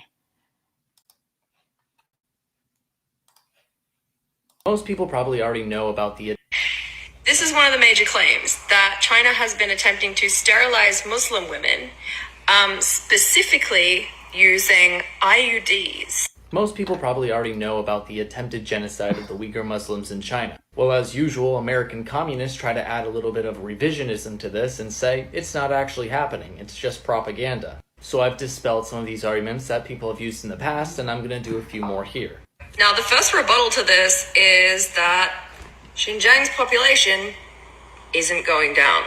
Most people probably already know about the... This is one of the major claims, that China has been attempting to sterilize Muslim women, specifically using IUDs. Most people probably already know about the attempted genocide of the Uyghur Muslims in China. Well, as usual, American communists try to add a little bit of revisionism to this and say it's not actually happening, it's just propaganda. So I've dispelled some of these arguments that people have used in the past, and I'm going to do a few more here. Now, the first rebuttal to this is that Xinjiang's population isn't going down.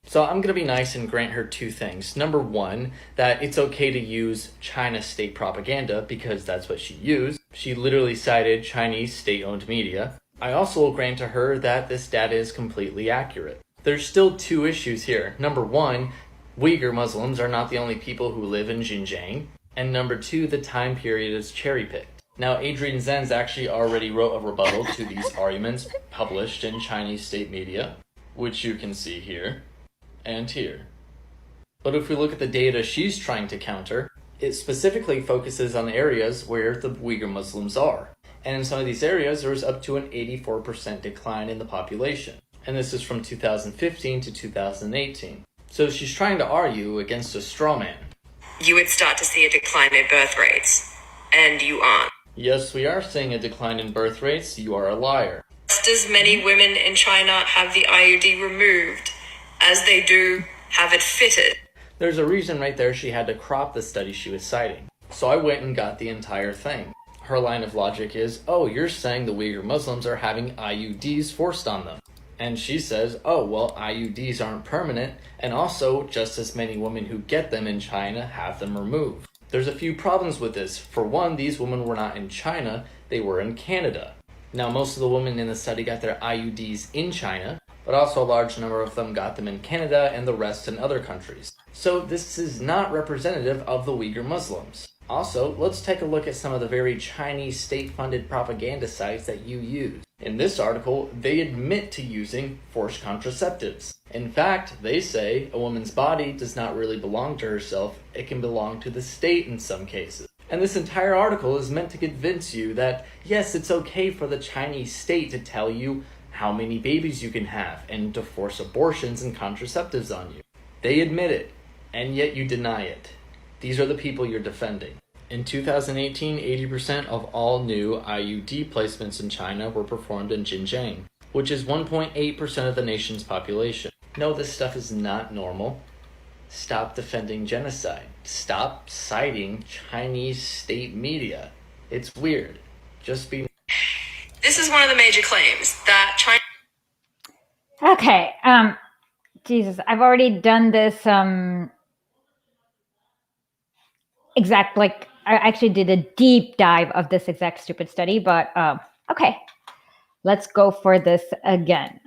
So I'm going to be nice and grant her two things. Number one, that it's okay to use China state propaganda because that's what she used. She literally cited Chinese state-owned media. I also will grant to her that this data is completely accurate. There's still two issues here. Number one, Uyghur Muslims are not the only people who live in Xinjiang. And number two, the time period is cherry-picked. Now, Adrian Zenz actually already wrote a rebuttal to these arguments published in Chinese state media, which you can see here and here. But if we look at the data she's trying to counter, it specifically focuses on areas where the Uyghur Muslims are. And in some of these areas, there was up to an 84% decline in the population. And this is from 2015 to 2018. So she's trying to argue against a straw man. You would start to see a decline in birth rates, and you aren't. Yes, we are seeing a decline in birth rates. You are a liar. Just as many women in China have the IUD removed as they do have it fitted. There's a reason right there she had to crop the study she was citing. So I went and got the entire thing. Her line of logic is, oh, you're saying the Uyghur Muslims are having IUDs forced on them. And she says, oh, well, IUDs aren't permanent, and also just as many women who get them in China have them removed. There's a few problems with this. For one, these women were not in China, they were in Canada. Now, most of the women in the study got their IUDs in China, but also a large number of them got them in Canada and the rest in other countries. So this is not representative of the Uyghur Muslims. Also, let's take a look at some of the very Chinese state-funded propaganda sites that you use. In this article, they admit to using forced contraceptives. In fact, they say a woman's body does not really belong to herself, it can belong to the state in some cases. And this entire article is meant to convince you that, yes, it's okay for the Chinese state to tell you how many babies you can have and to force abortions and contraceptives on you. They admit it, and yet you deny it. These are the people you're defending. In 2018, 80% of all new IUD placements in China were performed in Xinjiang, which is 1.8% of the nation's population. No, this stuff is not normal. Stop defending genocide. Stop citing Chinese state media. It's weird. Just be... This is one of the major claims that China... Okay, Jesus, I've already done this, exact, like, I actually did a deep dive of this exact stupid study, but, okay, let's go for this again.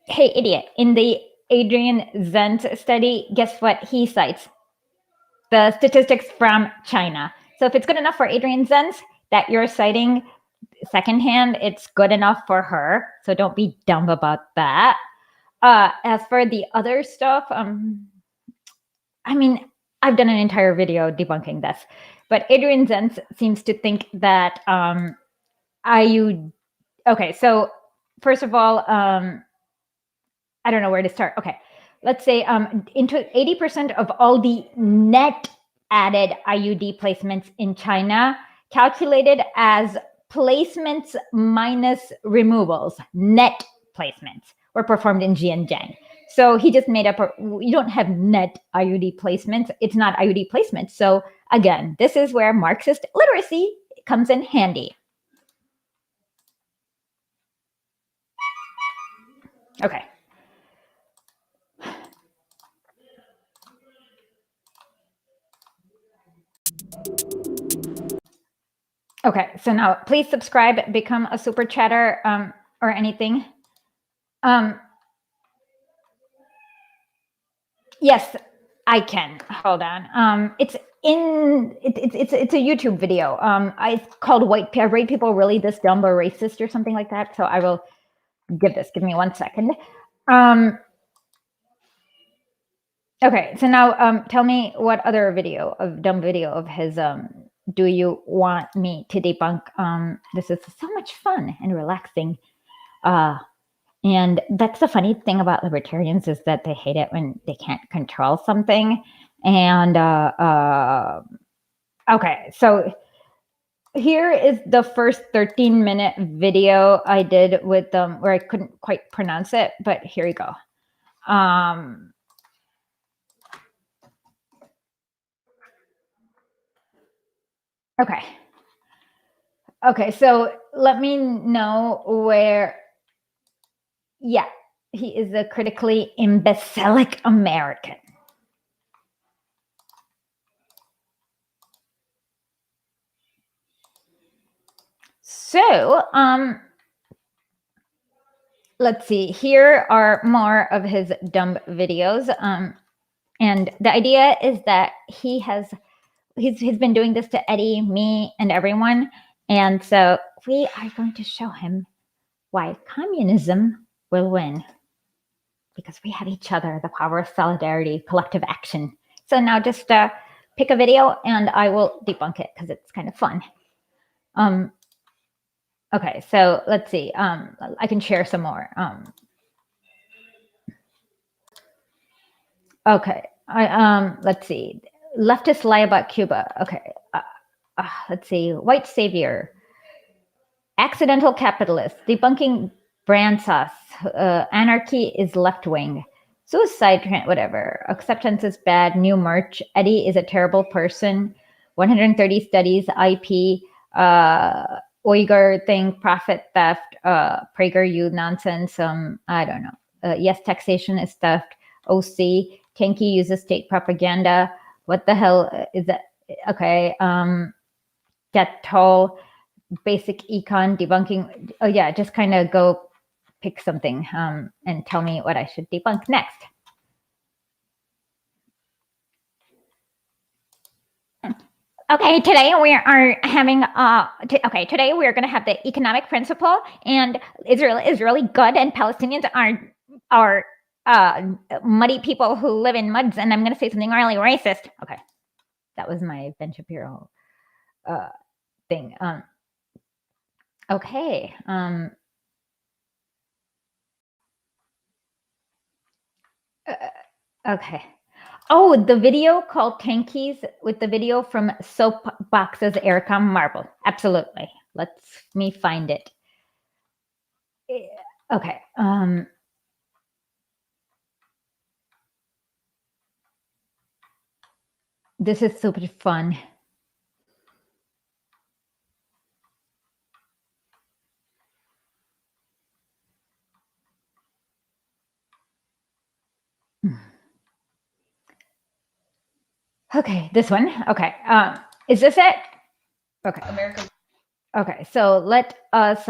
Hey, idiot, in the Adrian Zenz study, guess what he cites? The statistics from China. So if it's good enough for Adrian Zenz that you're citing secondhand, it's good enough for her. So don't be dumb about that. As for the other stuff, I mean, I've done an entire video debunking this, but Adrian Zenz seems to think that okay, so first of all, I don't know where to start. Okay, let's say into 80% of all the net added IUD placements in China, calculated as placements minus removals, net placements, were performed in Xinjiang. So he just made up, you don't have net IUD placements. It's not IUD placements. So again, this is where Marxist literacy comes in handy. Okay. Okay, so now please subscribe, become a super chatter, or anything. Yes, I can. Hold on. It's a YouTube video. It's called "White People Really This Dumb or Racist" or something like that. So I will give me 1 second. Okay, so now tell me what other dumb video of his do you want me to debunk? This is so much fun and relaxing. And that's the funny thing about libertarians, is that they hate it when they can't control something. And okay, so here is the first 13-minute video I did with them, where I couldn't quite pronounce it, but here you go. Okay, so let me know where. Yeah, he is a critically imbecilic American. So, let's see. Here are more of his dumb videos. And the idea is that he's been doing this to Eddie, me, and everyone. And so we are going to show him why communism will win. Because we have each other, the power of solidarity, collective action. So now just pick a video and I will debunk it because it's kind of fun. Okay, so let's see. I can share some more. Okay, let's see. leftists lie about Cuba. Okay. Let's see. White savior. Accidental capitalist. Debunking brand sauce. Anarchy is left wing. Suicide, whatever. Acceptance is bad. New merch. Eddie is a terrible person. 130 studies. IP. Uyghur thing. Profit theft. PragerU nonsense. I don't know. Yes, taxation is theft. OC. Tanky uses state propaganda. What the hell is that? Okay. Get toll. Basic econ debunking. Oh yeah, just kind of go pick something and tell me what I should debunk next. Okay, today we are having today we are going to have the economic principle, and Israel is really good, and Palestinians are muddy people who live in muds, and I'm going to say something really racist. Okay, that was my Ben Shapiro thing. Okay. Okay. Oh, the video called Tankies with the video from Soapbox's Erica Marble. Absolutely. Let's me find it. Okay. This is super fun. Okay, this one. Okay. Is this it? Okay. America. Okay, so let us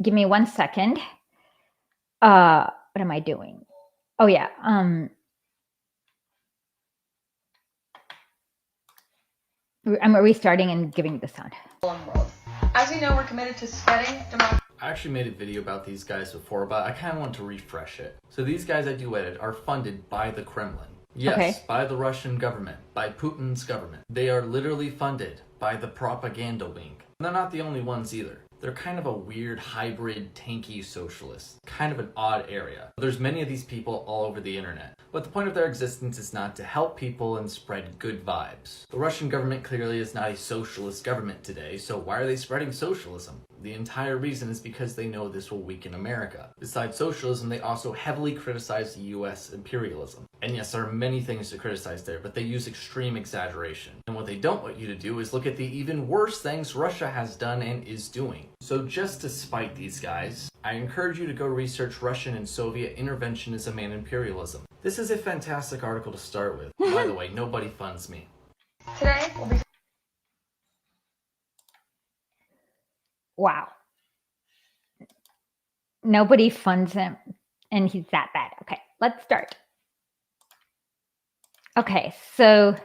give me 1 second. What am I doing? Oh yeah. I'm restarting and giving the sound. World. As you know, we're committed to spreading democracy. I actually made a video about these guys before, but I kind of want to refresh it. So these guys I do edit are funded by the Kremlin. Yes, okay. By the Russian government, by Putin's government. They are literally funded by the propaganda wing. And they're not the only ones either. They're kind of a weird hybrid tanky socialist, kind of an odd area. There's many of these people all over the internet, but the point of their existence is not to help people and spread good vibes. The Russian government clearly is not a socialist government today, so why are they spreading socialism? The entire reason is because they know this will weaken America. Besides socialism, they also heavily criticize US imperialism. And yes, there are many things to criticize there, but they use extreme exaggeration. And what they don't want you to do is look at the even worse things Russia has done and is doing. So just to spite these guys, I encourage you to go research Russian and Soviet interventionism and imperialism. This is a fantastic article to start with. By the way, nobody funds me. Today, we'll be... Wow. Nobody funds him, and he's that bad. Okay, let's start. Okay, so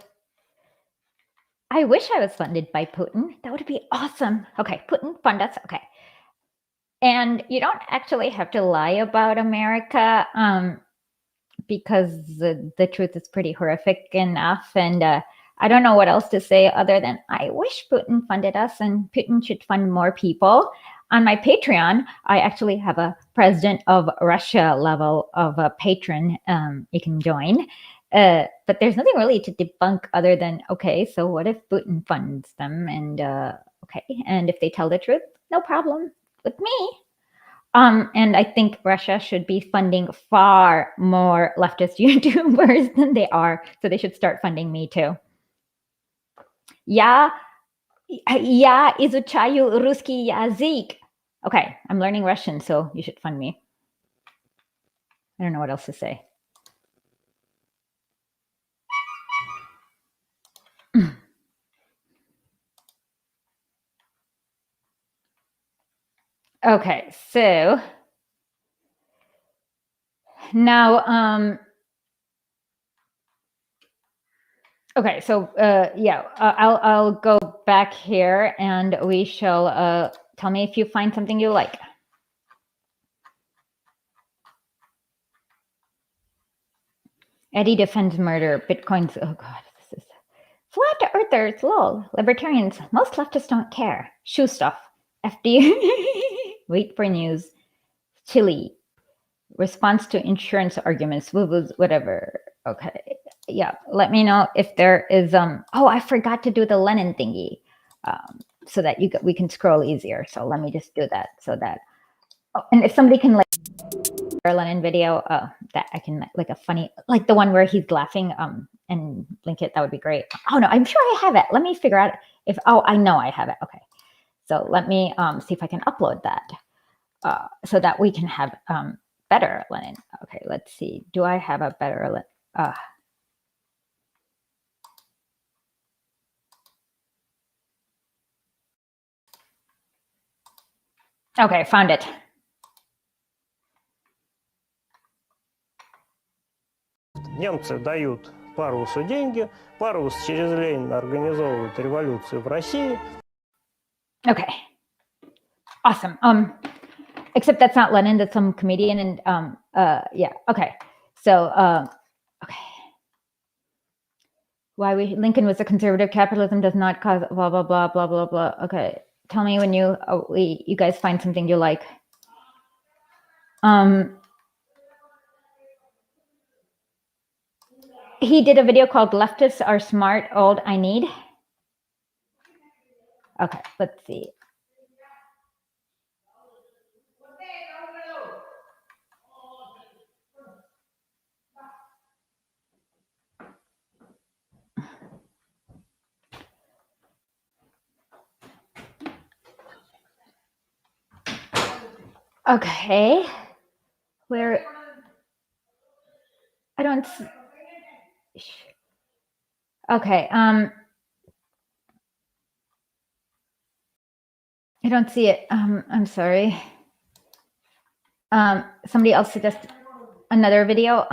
I wish I was funded by Putin. That would be awesome. Okay, Putin, fund us. Okay. And you don't actually have to lie about America because the truth is pretty horrific enough. And I don't know what else to say other than I wish Putin funded us, and Putin should fund more people. On my Patreon, I actually have a President of Russia level of a patron you can join. But there's nothing really to debunk other than, okay, so what if Putin funds them? And okay, and if they tell the truth, no problem with me. And I think Russia should be funding far more leftist YouTubers than they are, so they should start funding me too. Я изучаю русский язык. Okay, I'm learning Russian, so you should fund me. I don't know what else to say. Okay, so now, okay, so yeah, I'll go back here and we shall tell me if you find something you like. Eddie defends murder. Bitcoin's, oh God, this is flat earthers, lol. Libertarians, most leftists don't care. Shoe stuff. FD. Wait for news. Chile. Response to insurance arguments. Whatever. Okay. yeah, let me know if there is oh, I forgot to do the Lenin thingy, so that we can scroll easier. So let me just do that so that, oh, and if somebody can like a Lenin video that I can like a funny, like the one where he's laughing and link it, that would be great. Oh no, I'm sure I have it. Let me figure out if, oh, I know I have it. Okay, so let me see if I can upload that so that we can have better Lenin. Okay, let's see, do I have a better okay, found it. Немцы дают Парусу деньги, Парус через Ленина организовывает революцию в России. Okay, awesome. Except that's not Lenin, that's some comedian, and yeah, okay. So okay. Why Lincoln was a conservative, capitalism does not cause blah blah blah blah blah blah. Okay, tell me when you guys find something you like. He did a video called "Leftists Are Smart, Old, I Need." Okay, let's see. Okay, where I don't. Okay, I don't see it. I'm sorry. Somebody else suggest another video.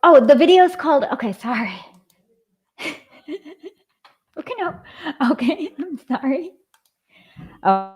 Oh, the video is called. Okay, sorry. Okay, no. Okay, I'm sorry. Oh.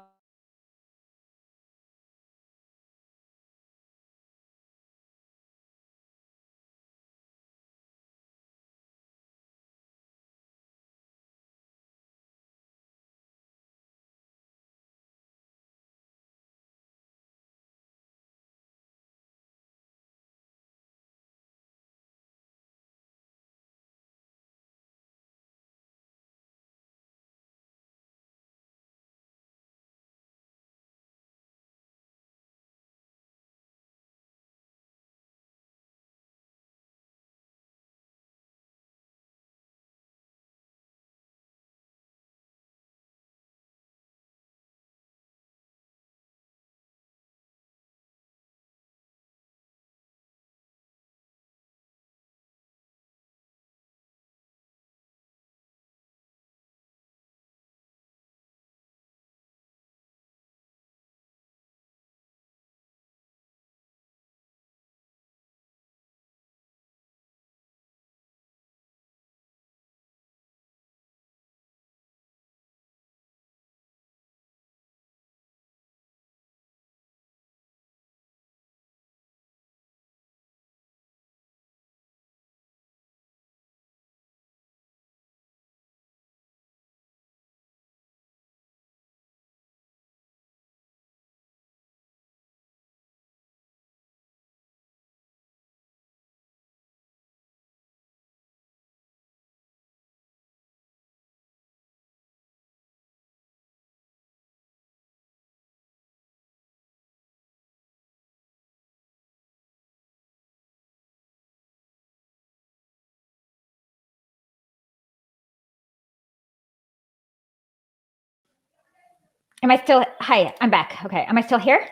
Am I still? Hi, I'm back. Okay, am I still here?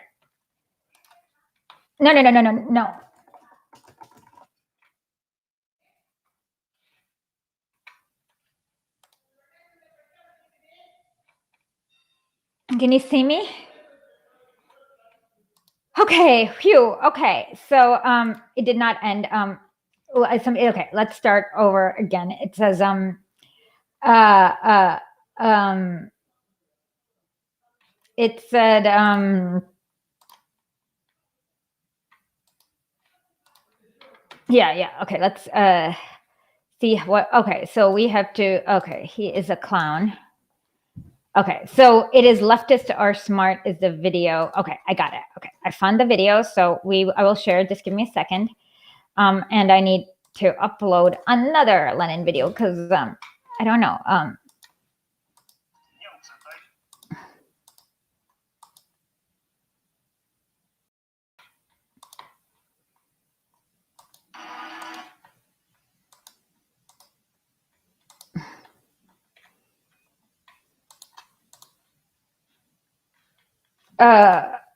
No. Can you see me? Okay, phew. Okay, so it did not end. Okay, let's start over again. It says it said yeah. Okay, let's see what. Okay, so we have to. Okay, he is a clown. Okay, so it is leftist are smart is the video. Okay, I got it. Okay, I found the video, so I will share. Just give me a second, and I need to upload another Lenin video because I don't know.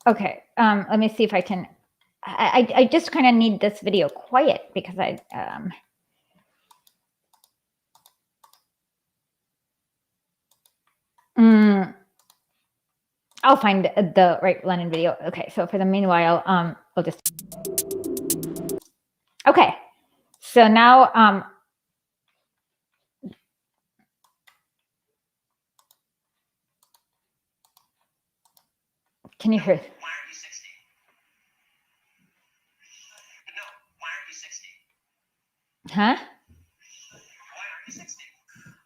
Okay. Let me see if I can. I just kind of need this video quiet because I'll find the right Lenin video. Okay. So for the meanwhile, we'll just. Okay. So now, can you hear? Why aren't you 60? No, why aren't you 60? Huh? Why aren't you 60?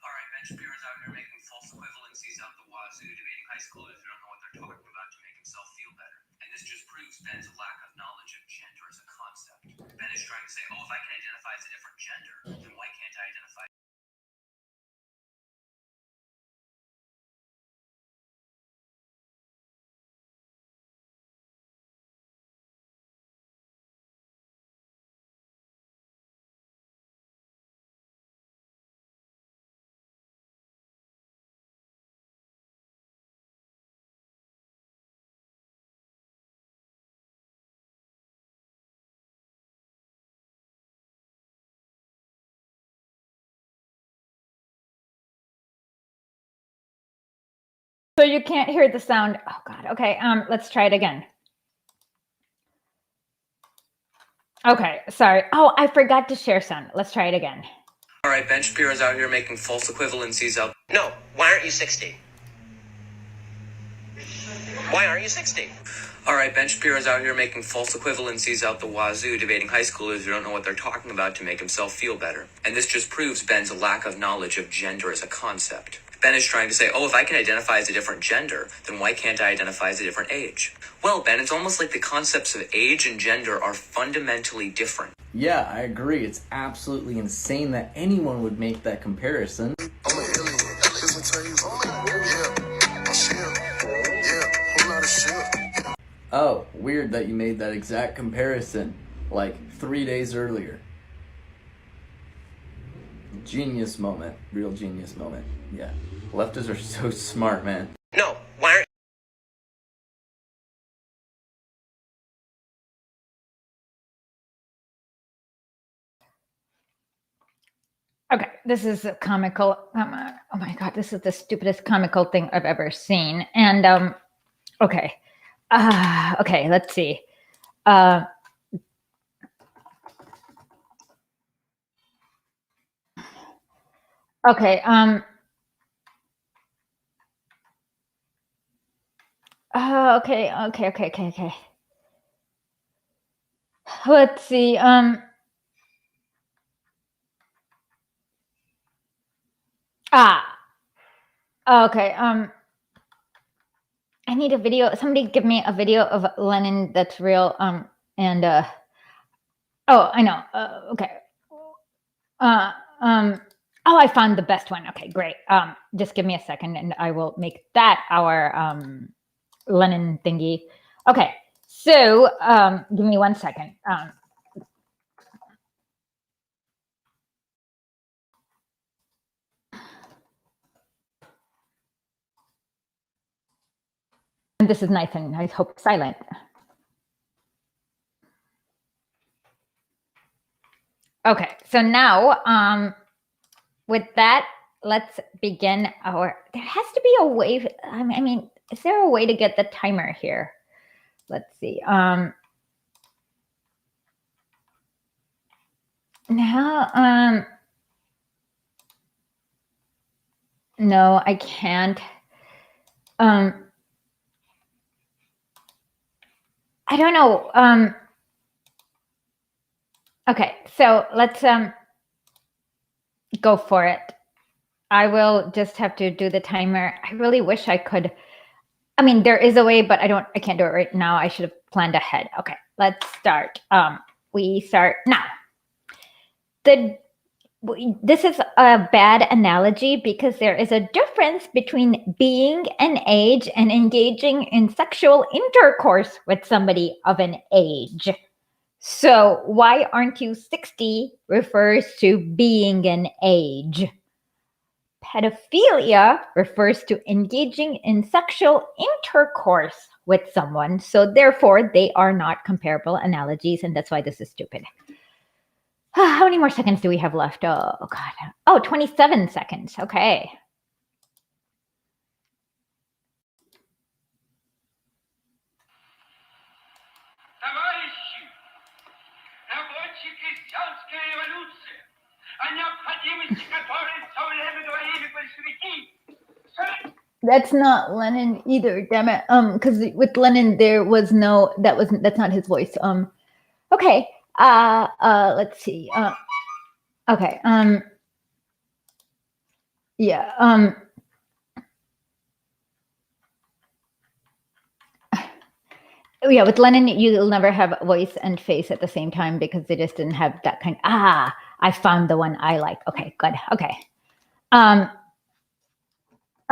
All right, Ben Shapiro's out here making false equivalencies out the wazoo, debating high schoolers who don't know what they're talking about to make himself feel better. And this just proves Ben's lack of knowledge of gender as a concept. Ben is trying to say, oh, if I can identify as a different gender, then why can't I identify? So you can't hear the sound. Oh God. Okay. Let's try it again. Okay. Sorry. Oh, I forgot to share sound. Let's try it again. All right, Ben Shapiro's out here making false equivalencies out. No, why aren't you 60? Why aren't you 60? All right, Ben Shapiro's out here making false equivalencies out the wazoo, debating high schoolers who don't know what they're talking about to make himself feel better. And this just proves Ben's lack of knowledge of gender as a concept. Ben is trying to say, oh, if I can identify as a different gender, then why can't I identify as a different age? Well, Ben, it's almost like the concepts of age and gender are fundamentally different. Yeah, I agree. It's absolutely insane that anyone would make that comparison. I'm an alien. Listen to you. Yeah, I'm shit. Yeah, whole lot of shit. Oh, weird that you made that exact comparison, like 3 days earlier. Genius moment. Real genius moment. Yeah. Leftists are so smart, man. No, why aren't Okay, this is a comical. Oh my God, this is the stupidest comical thing I've ever seen. And okay, okay, let's see. Okay. Okay. Let's see. Okay. I need a video. Somebody give me a video of Lenin that's real. And oh, I know. Okay. Oh, I found the best one. Okay, great. Just give me a second, and I will make that our Lenin thingy. Okay. So, give me 1 second. And this is nice and I hope silent. Okay, so now, with that, let's begin our. There has to be a way. I mean, is there a way to get the timer here? Let's see. Now, no, I can't. I don't know. Okay, so let's go for it. I will just have to do the timer. I really wish I could. I mean, there is a way, but I can't do it right now. I should have planned ahead. Okay, let's start. We start now. This is a bad analogy because there is a difference between being an age and engaging in sexual intercourse with somebody of an age. So why aren't you 60 refers to being an age. Pedophilia refers to engaging in sexual intercourse with someone. So therefore, they are not comparable analogies, and that's why this is stupid. How many more seconds do we have left? Oh, God. Oh, 27 seconds. Okay. Товарищи, рабочая крестьянская революция, о необходимости которой все время говорили большевики. That's not Lenin either, damn it. Because with Lenin there was no that's not his voice. Okay. Let's see. Okay. Yeah. Yeah, with Lenin, you'll never have voice and face at the same time because they just didn't have that kind. I found the one I like. Okay, good. Okay.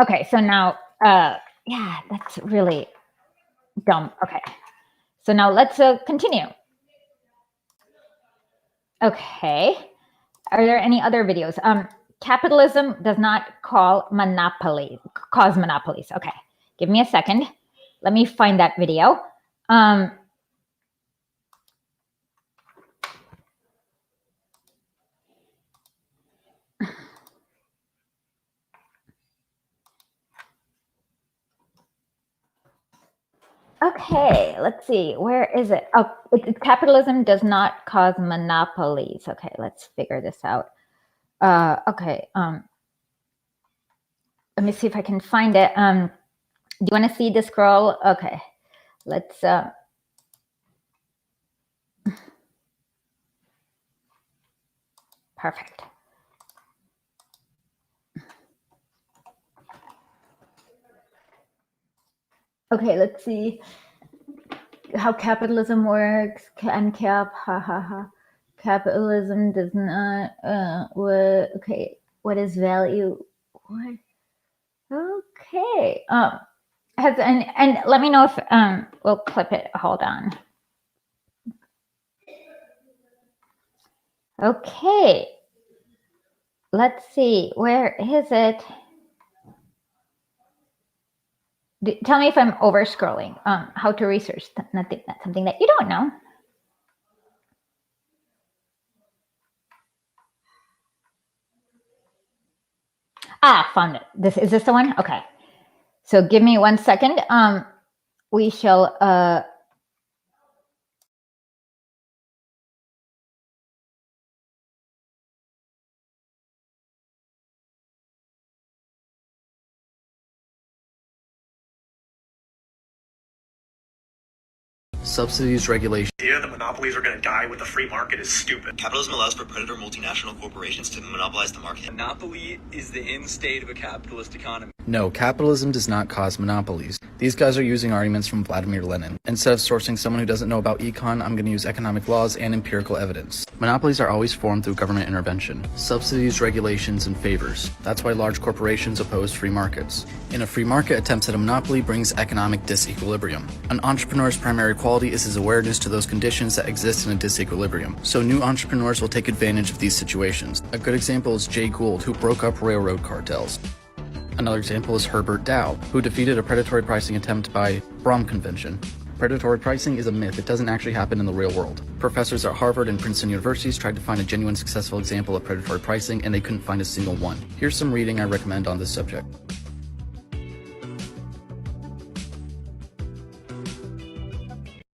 Okay, so now, yeah, that's really dumb. Okay, so now let's continue. Okay, are there any other videos? Capitalism does not cause monopolies. Okay, give me a second. Let me find that video. Okay, let's see. Where is it? Oh, capitalism does not cause monopolies. Okay, let's figure this out. Okay. Let me see if I can find it. Do you want to see the scroll? Okay, let's. Perfect. Okay, let's see how capitalism works. Capitalism does not. Okay, what is value? What? Okay. And let me know if we'll clip it. Hold on. Okay. Let's see. Where is it? Tell me if I'm over scrolling. How to research something that you don't know. Found it. Is this the one? Okay. So give me 1 second. We shall Subsidies, regulation. The idea that monopolies are going to die with the free market is stupid. Capitalism allows for predator multinational corporations to monopolize the market. Monopoly is the end state of a capitalist economy. No, capitalism does not cause monopolies. These guys are using arguments from Vladimir Lenin. Instead of sourcing someone who doesn't know about econ, I'm going to use economic laws and empirical evidence. Monopolies are always formed through government intervention, subsidies, regulations, and favors. That's why large corporations oppose free markets. In a free market, attempts at a monopoly brings economic disequilibrium. An entrepreneur's primary quality is his awareness to those conditions that exist in a disequilibrium. So new entrepreneurs will take advantage of these situations. A good example is Jay Gould, who broke up railroad cartels. Another example is Herbert Dow, who defeated a predatory pricing attempt by Brom Convention. Predatory pricing is a myth. It doesn't actually happen in the real world. Professors at Harvard and Princeton universities tried to find a genuine successful example of predatory pricing, and they couldn't find a single one. Here's some reading I recommend on this subject.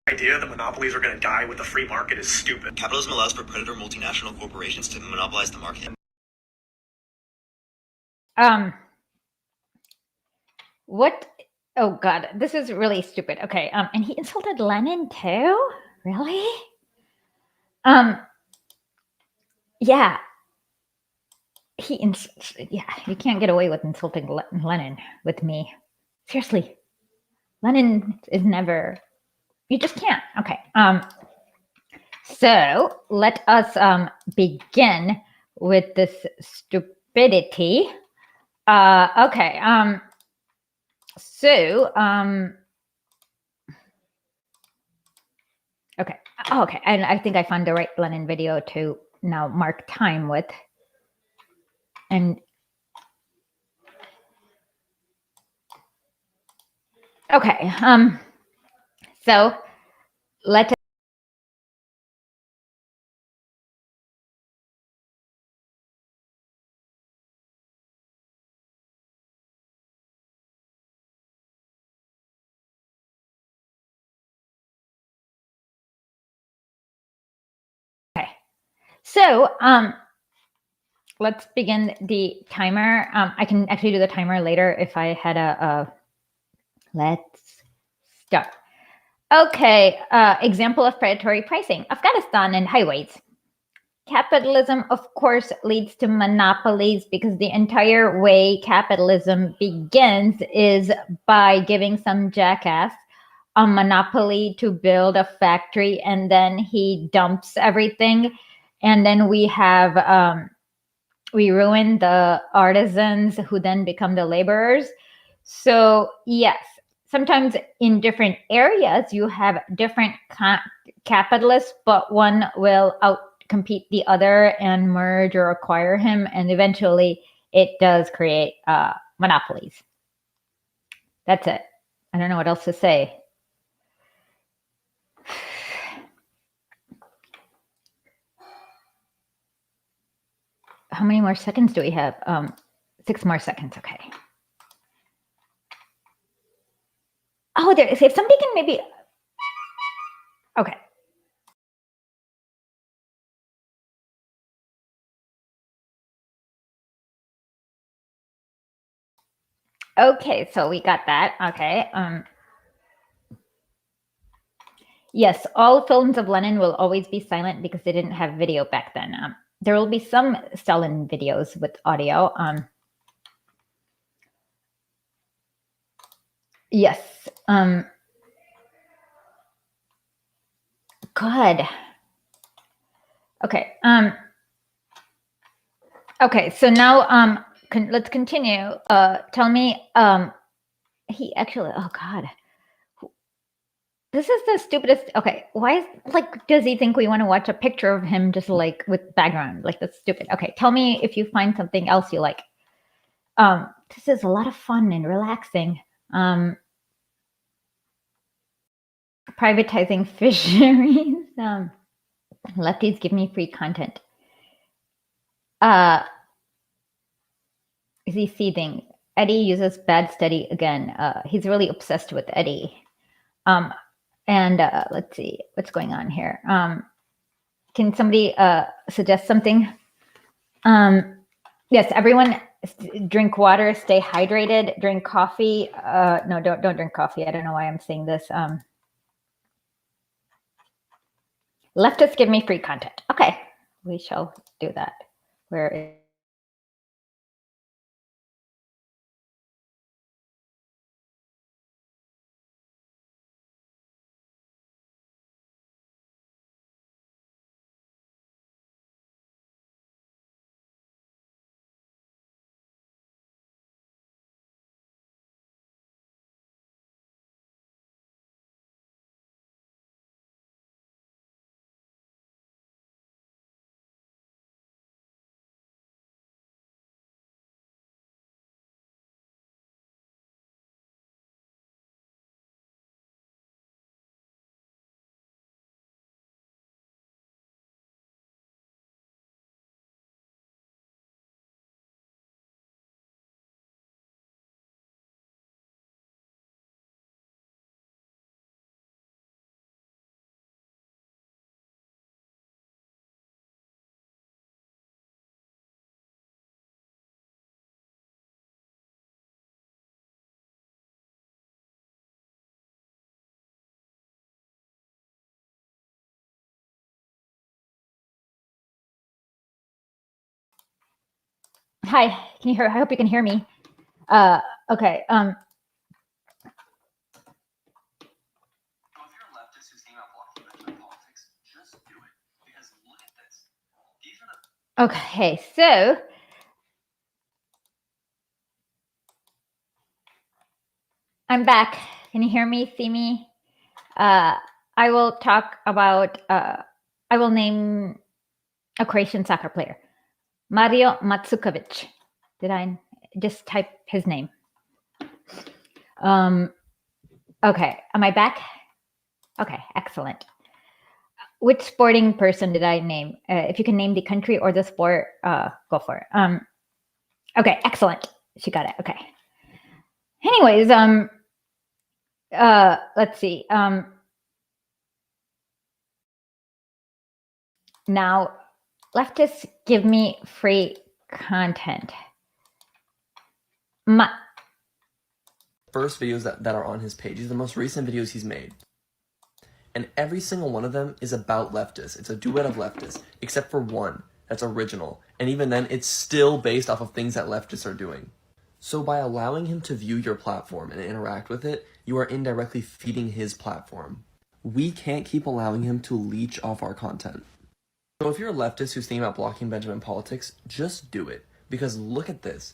The idea that monopolies are going to die with the free market is stupid. Capitalism allows for predator multinational corporations to monopolize the market. What? Oh God, this is really stupid. Okay. And he insulted Lenin too? Really? Yeah. yeah, you can't get away with insulting Lenin with me. Seriously, Lenin is never. You just can't. Okay. So let us begin with this stupidity. Okay. So okay. Oh, okay. And I think I found the right Lenin video to now mark time with. And okay. So let. Okay. So let's begin the timer. I can actually do the timer later if I had a let's start. Okay, example of predatory pricing. Afghanistan and highways. Capitalism, of course, leads to monopolies because the entire way capitalism begins is by giving some jackass a monopoly to build a factory, and then he dumps everything. And then we have, we ruin the artisans who then become the laborers. So yes, sometimes in different areas you have different capitalists, but one will outcompete the other and merge or acquire him, and eventually it does create monopolies. That's it. I don't know what else to say. How many more seconds do we have? 6 more seconds. Okay. Oh, there. If somebody can maybe. Okay. Okay, so we got that. Okay. Yes, all films of Lenin will always be silent because they didn't have video back then. There will be some Stalin videos with audio. Yes. Good. Okay. Okay. So now, let's continue. Tell me. He actually. Oh God. This is the stupidest. Okay, why is does he think we want to watch a picture of him just like with background? Like that's stupid. Okay, tell me if you find something else you like. This is a lot of fun and relaxing. Privatizing fisheries. Lefties give me free content. Is he seething? Eddie uses bad study again. He's really obsessed with Eddie. And let's see what's going on here. Can somebody suggest something? Yes, everyone drink water, stay hydrated, drink coffee. No, don't drink coffee. I don't know why I'm saying this. Leftists give me free content. Okay, we shall do that. Where Hi, can you hear? I hope you can hear me. Okay. Now, if you're a leftist who's thinking about blocking Benjamin politics, just do it. Because look at this. These are the Okay, so I'm back. Can you hear me? See me? I will talk about. I will name a Croatian soccer player, Mario Matsukovic. Did I just type his name? Okay, am I back? Okay, excellent. Which sporting person did I name? If you can name the country or the sport, go for it. Okay, excellent. She got it. Okay. Anyways, let's see. Now, leftists give me free content. First videos that are on his page. These are the most recent videos he's made. And every single one of them is about leftists. It's a duet of leftists, except for one that's original. And even then, it's still based off of things that leftists are doing. So by allowing him to view your platform and interact with it, you are indirectly feeding his platform. We can't keep allowing him to leech off our content. So if you're a leftist who's thinking about blocking Benjamin politics, just do it. Because look at this.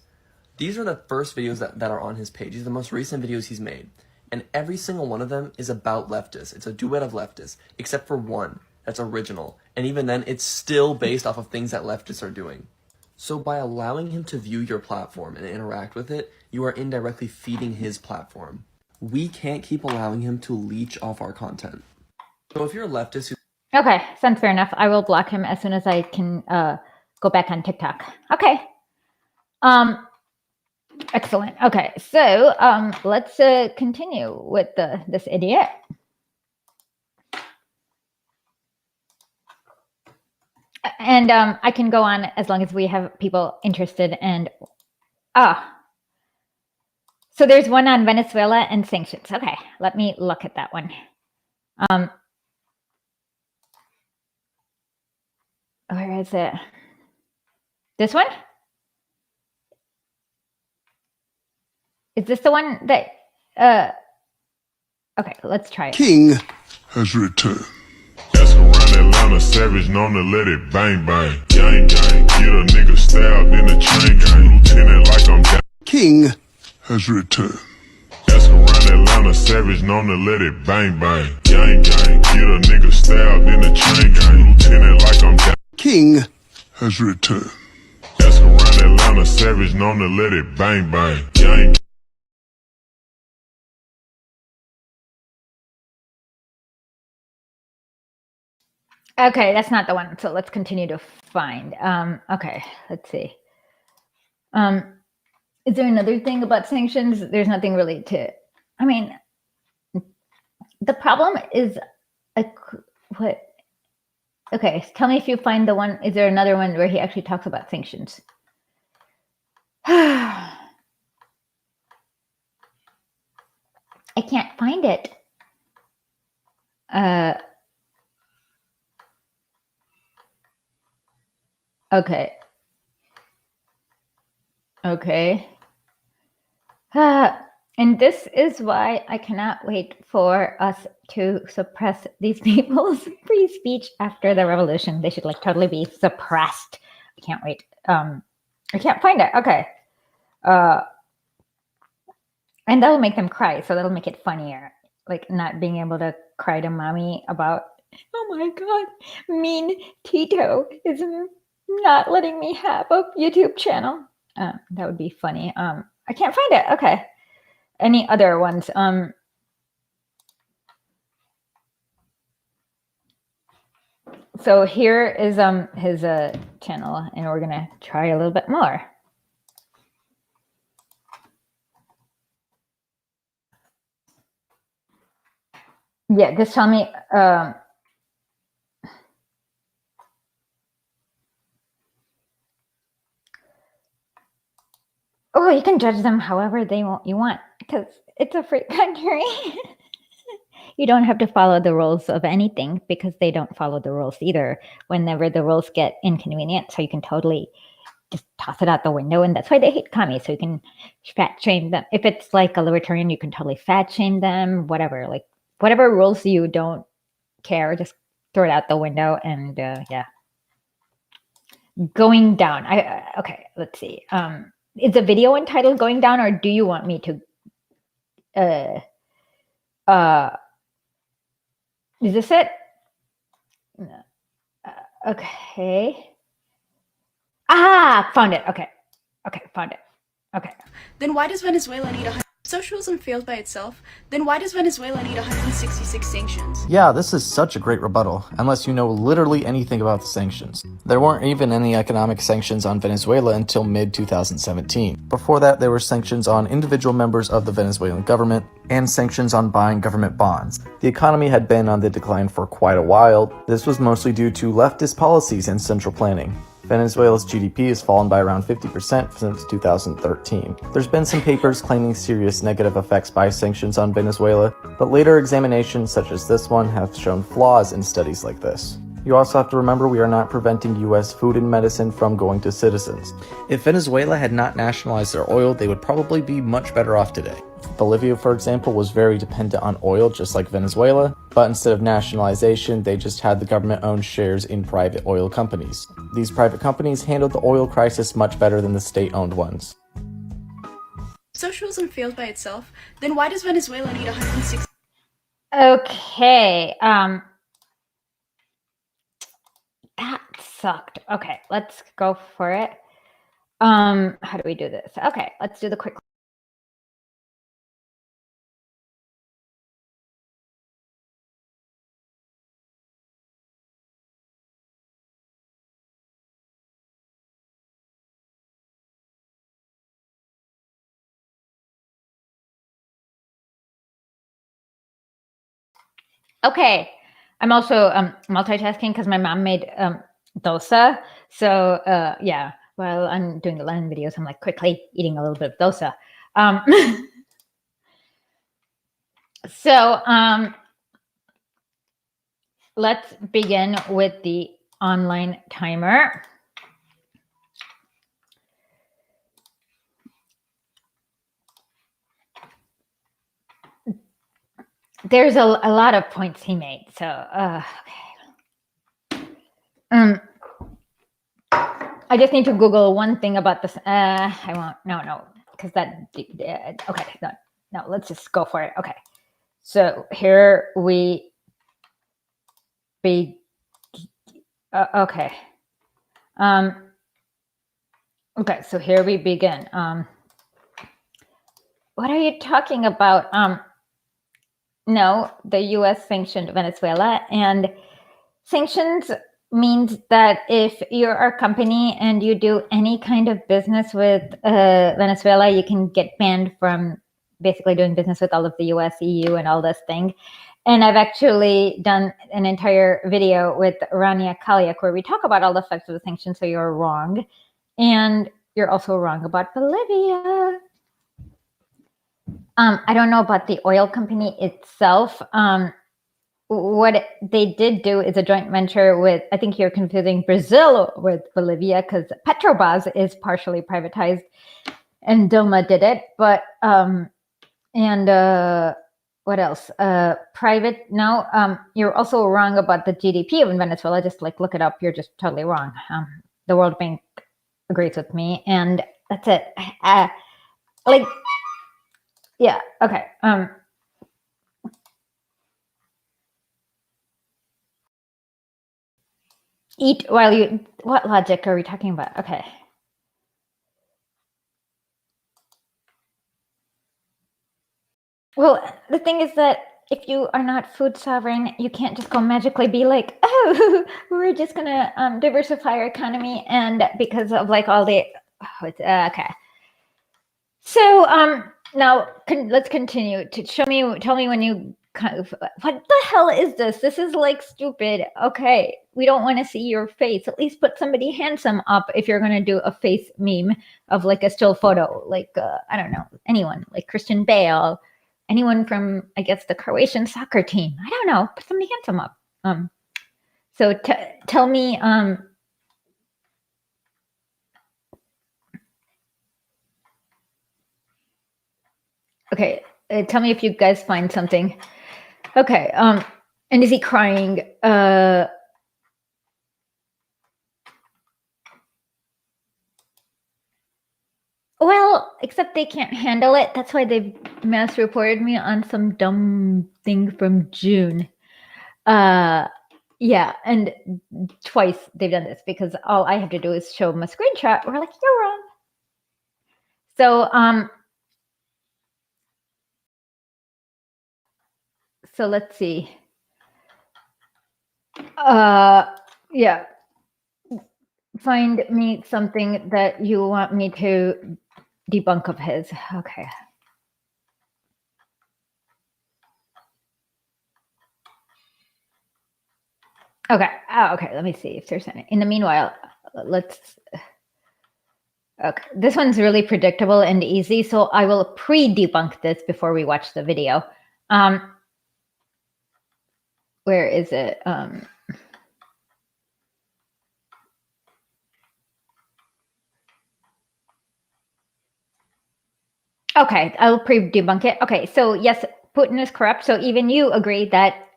These are the first videos that are on his page. These are the most recent videos he's made. And every single one of them is about leftists. It's a duet of leftists, except for one that's original. And even then, it's still based off of things that leftists are doing. So by allowing him to view your platform and interact with it, you are indirectly feeding his platform. We can't keep allowing him to leech off our content. So if you're a leftist who... Okay, sounds fair enough. I will block him as soon as I can go back on TikTok. Okay. Excellent. Okay, so let's continue with this idiot. And I can go on as long as we have people interested. And so there's one on Venezuela and sanctions. Okay, let me look at that one. Where is it? This one? Is this the one that, okay, let's try it. King has returned. Ask around Atlanta, savage known to let it bang bang. Gang gang, get a nigga stabbed in the chain gang. Lieutenant like I'm down. King has returned. Ask around Atlanta, savage known to let it bang bang. Gang gang, get a nigga stabbed in the chain gang. Lieutenant like I'm down. King has returned. Ask around Atlanta, savage known to let it bang bang. Gang. Okay, that's not the one. So let's continue to find. Okay, let's see. Is there another thing about sanctions? There's nothing really to. I mean, the problem is, what? Okay, tell me if you find the one. Is there another one where he actually talks about sanctions? I can't find it. Okay. Okay. And this is why I cannot wait for us to suppress these people's free speech after the revolution. They should like totally be suppressed. I can't wait. I can't find it. Okay. And that'll make them cry, so that'll make it funnier. Like not being able to cry to mommy about, oh my God, mean Tito is not letting me have a YouTube channel. That would be funny. I can't find it. Okay. Any other ones? So here is his channel, and we're gonna try a little bit more. Yeah, just tell me. Oh, you can judge them however you want, because it's a free country. You don't have to follow the rules of anything because they don't follow the rules either whenever the rules get inconvenient. So you can totally just toss it out the window. And that's why they hate commies. So you can fat shame them. If it's like a libertarian, you can totally fat shame them, whatever. Like whatever rules you don't care, just throw it out the window. And yeah. Going down. Okay, let's see. Is the video entitled Going Down, or do you want me to is this it? Okay. Found it. Okay, found it. Okay. Then why does Venezuela need socialism failed by itself? Then why does Venezuela need 166 sanctions? Yeah, this is such a great rebuttal, unless you know literally anything about the sanctions. There weren't even any economic sanctions on Venezuela until mid-2017. Before that, there were sanctions on individual members of the Venezuelan government, and sanctions on buying government bonds. The economy had been on the decline for quite a while. This was mostly due to leftist policies and central planning. Venezuela's GDP has fallen by around 50% since 2013. There's been some papers claiming serious negative effects by sanctions on Venezuela, but later examinations such as this one have shown flaws in studies like this. You also have to remember we are not preventing US food and medicine from going to citizens. If Venezuela had not nationalized their oil, they would probably be much better off today. Bolivia, for example, was very dependent on oil, just like Venezuela, but instead of nationalization, they just had the government own shares in private oil companies. These private companies handled the oil crisis much better than the state-owned ones. Socialism failed by itself. Then why does Venezuela need 160? Okay. That sucked. Okay, let's go for it. How do we do this? Okay, let's do the quick. Okay, I'm also multitasking because my mom made dosa. So yeah, while I'm doing the Latin videos, I'm like quickly eating a little bit of dosa. So let's begin with the online timer. There's a lot of points he made. So okay. I just need to Google one thing about this. I won't. No, because that. Okay, no. Let's just go for it. Okay. So here we be. Okay. Okay. So here we begin. What are you talking about? No, the U.S. sanctioned Venezuela, and sanctions means that if you're a company and you do any kind of business with Venezuela, you can get banned from basically doing business with all of the US, EU, and all this thing. And I've actually done an entire video with Rania Kaliak where we talk about all the effects of the sanctions, so you're wrong. And you're also wrong about Bolivia. I don't know about the oil company itself. What they did do is a joint venture with, I think you're confusing Brazil with Bolivia because Petrobras is partially privatized and Dilma did it. But, what else? Private, no. You're also wrong about the GDP of Venezuela. Just like look it up. You're just totally wrong. The World Bank agrees with me. And that's it. Yeah, okay. Eat while you, what logic are we talking about? Okay. Well, the thing is that if you are not food sovereign, you can't just go magically be like, oh, we're just gonna diversify our economy, and because of like all the, okay. So now let's continue to tell me when you what the hell is this? This is like stupid. Okay, we don't want to see your face. At least put somebody handsome up if you're going to do a face meme of like a still photo, like I don't know, anyone like Christian Bale, anyone from I guess the Croatian soccer team. I don't know, put somebody handsome up. So tell me Okay, tell me if you guys find something. Okay, and is he crying? Well, except they can't handle it. That's why they've mass reported me on some dumb thing from June. Yeah, and twice they've done this because all I have to do is show them a screenshot. We're like, you're wrong. So let's see. Yeah. Find me something that you want me to debunk of his. Okay. Okay. Okay. Let me see if there's any. In the meanwhile, let's. Okay. This one's really predictable and easy, so I will pre-debunk this before we watch the video. Where is it? Okay, I'll pre-debunk it. Okay, so yes, Putin is corrupt. So even you agree that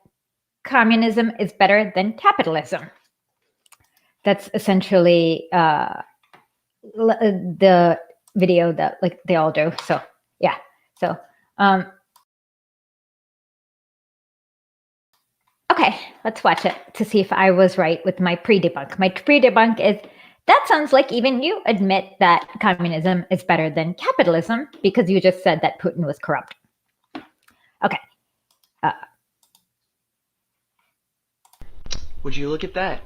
communism is better than capitalism. That's essentially the video that like they all do. So yeah. So okay, let's watch it to see if I was right with my pre-debunk. My pre-debunk is that sounds like even you admit that communism is better than capitalism because you just said that Putin was corrupt. Okay. Would you look at that?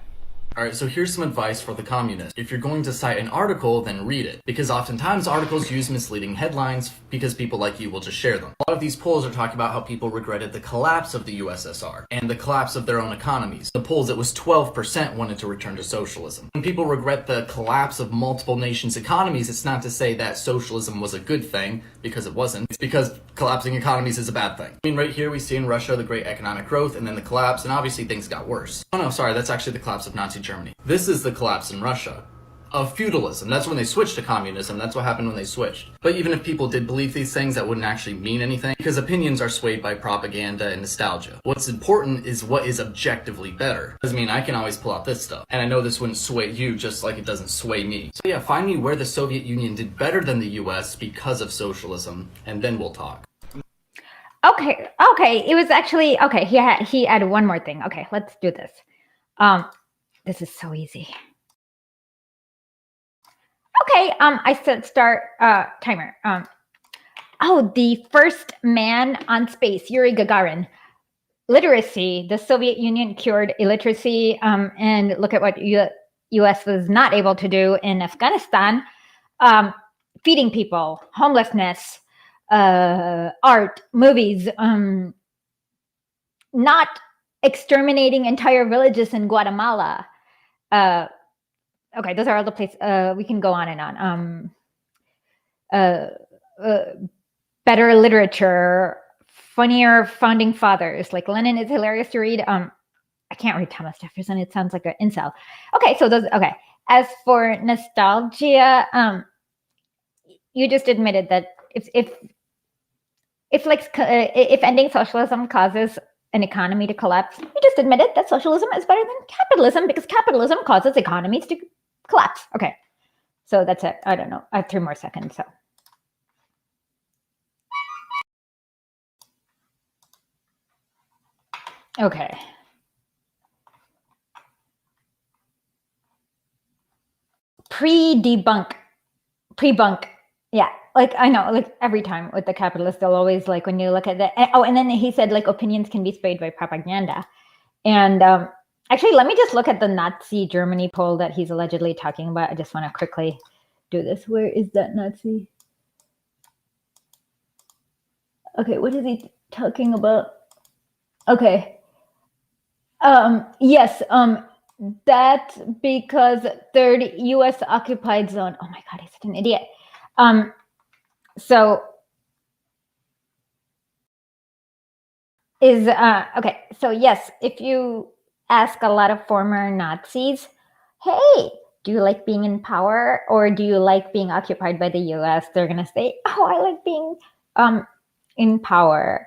Alright, so here's some advice for the communists. If you're going to cite an article, then read it. Because oftentimes articles use misleading headlines because people like you will just share them. A lot of these polls are talking about how people regretted the collapse of the USSR and the collapse of their own economies. The polls, it was 12% wanted to return to socialism. When people regret the collapse of multiple nations' economies, it's not to say that socialism was a good thing, because it wasn't. It's because collapsing economies is a bad thing. I mean, right here we see in Russia the great economic growth and then the collapse, and obviously things got worse. Oh no, sorry, that's actually the collapse of Nazi Germany. This is the collapse in Russia of feudalism. That's when they switched to communism. That's what happened when they switched. But even if people did believe these things, that wouldn't actually mean anything because opinions are swayed by propaganda and nostalgia. What's important is what is objectively better. Doesn't mean I can always pull out this stuff. And I know this wouldn't sway you just like it doesn't sway me. So yeah, find me where the Soviet Union did better than the US because of socialism, and then we'll talk. Okay. It was actually okay. He added one more thing. Okay, let's do this. This is so easy. Okay, I said start timer. The first man on space, Yuri Gagarin. Literacy. The Soviet Union cured illiteracy, and look at what U.S. was not able to do in Afghanistan. Feeding people, homelessness, art, movies, not exterminating entire villages in Guatemala. Okay, those are all the places. We can go on and on. Better literature, funnier founding fathers. Like Lenin is hilarious to read. I can't read Thomas Jefferson. It sounds like an incel. Okay, so those. Okay, as for nostalgia, you just admitted that if ending socialism causes an economy to collapse, you just admitted that socialism is better than capitalism because capitalism causes economies to collapse. Okay, so that's it. I don't know. I have 3 more seconds. So. Okay. Pre-bunk. Yeah. Like, I know, like every time with the capitalists, they'll always like when you look at the, and then he said like opinions can be swayed by propaganda. And actually, let me just look at the Nazi Germany poll that he's allegedly talking about. I just want to quickly do this. Where is that Nazi? Okay, what is he talking about? Okay. Yes, that because third U.S. occupied zone. Oh my God, he's such an idiot. So is okay. So yes, if you ask a lot of former Nazis, hey, do you like being in power or do you like being occupied by the U.S.? They're gonna say, oh, I like being in power.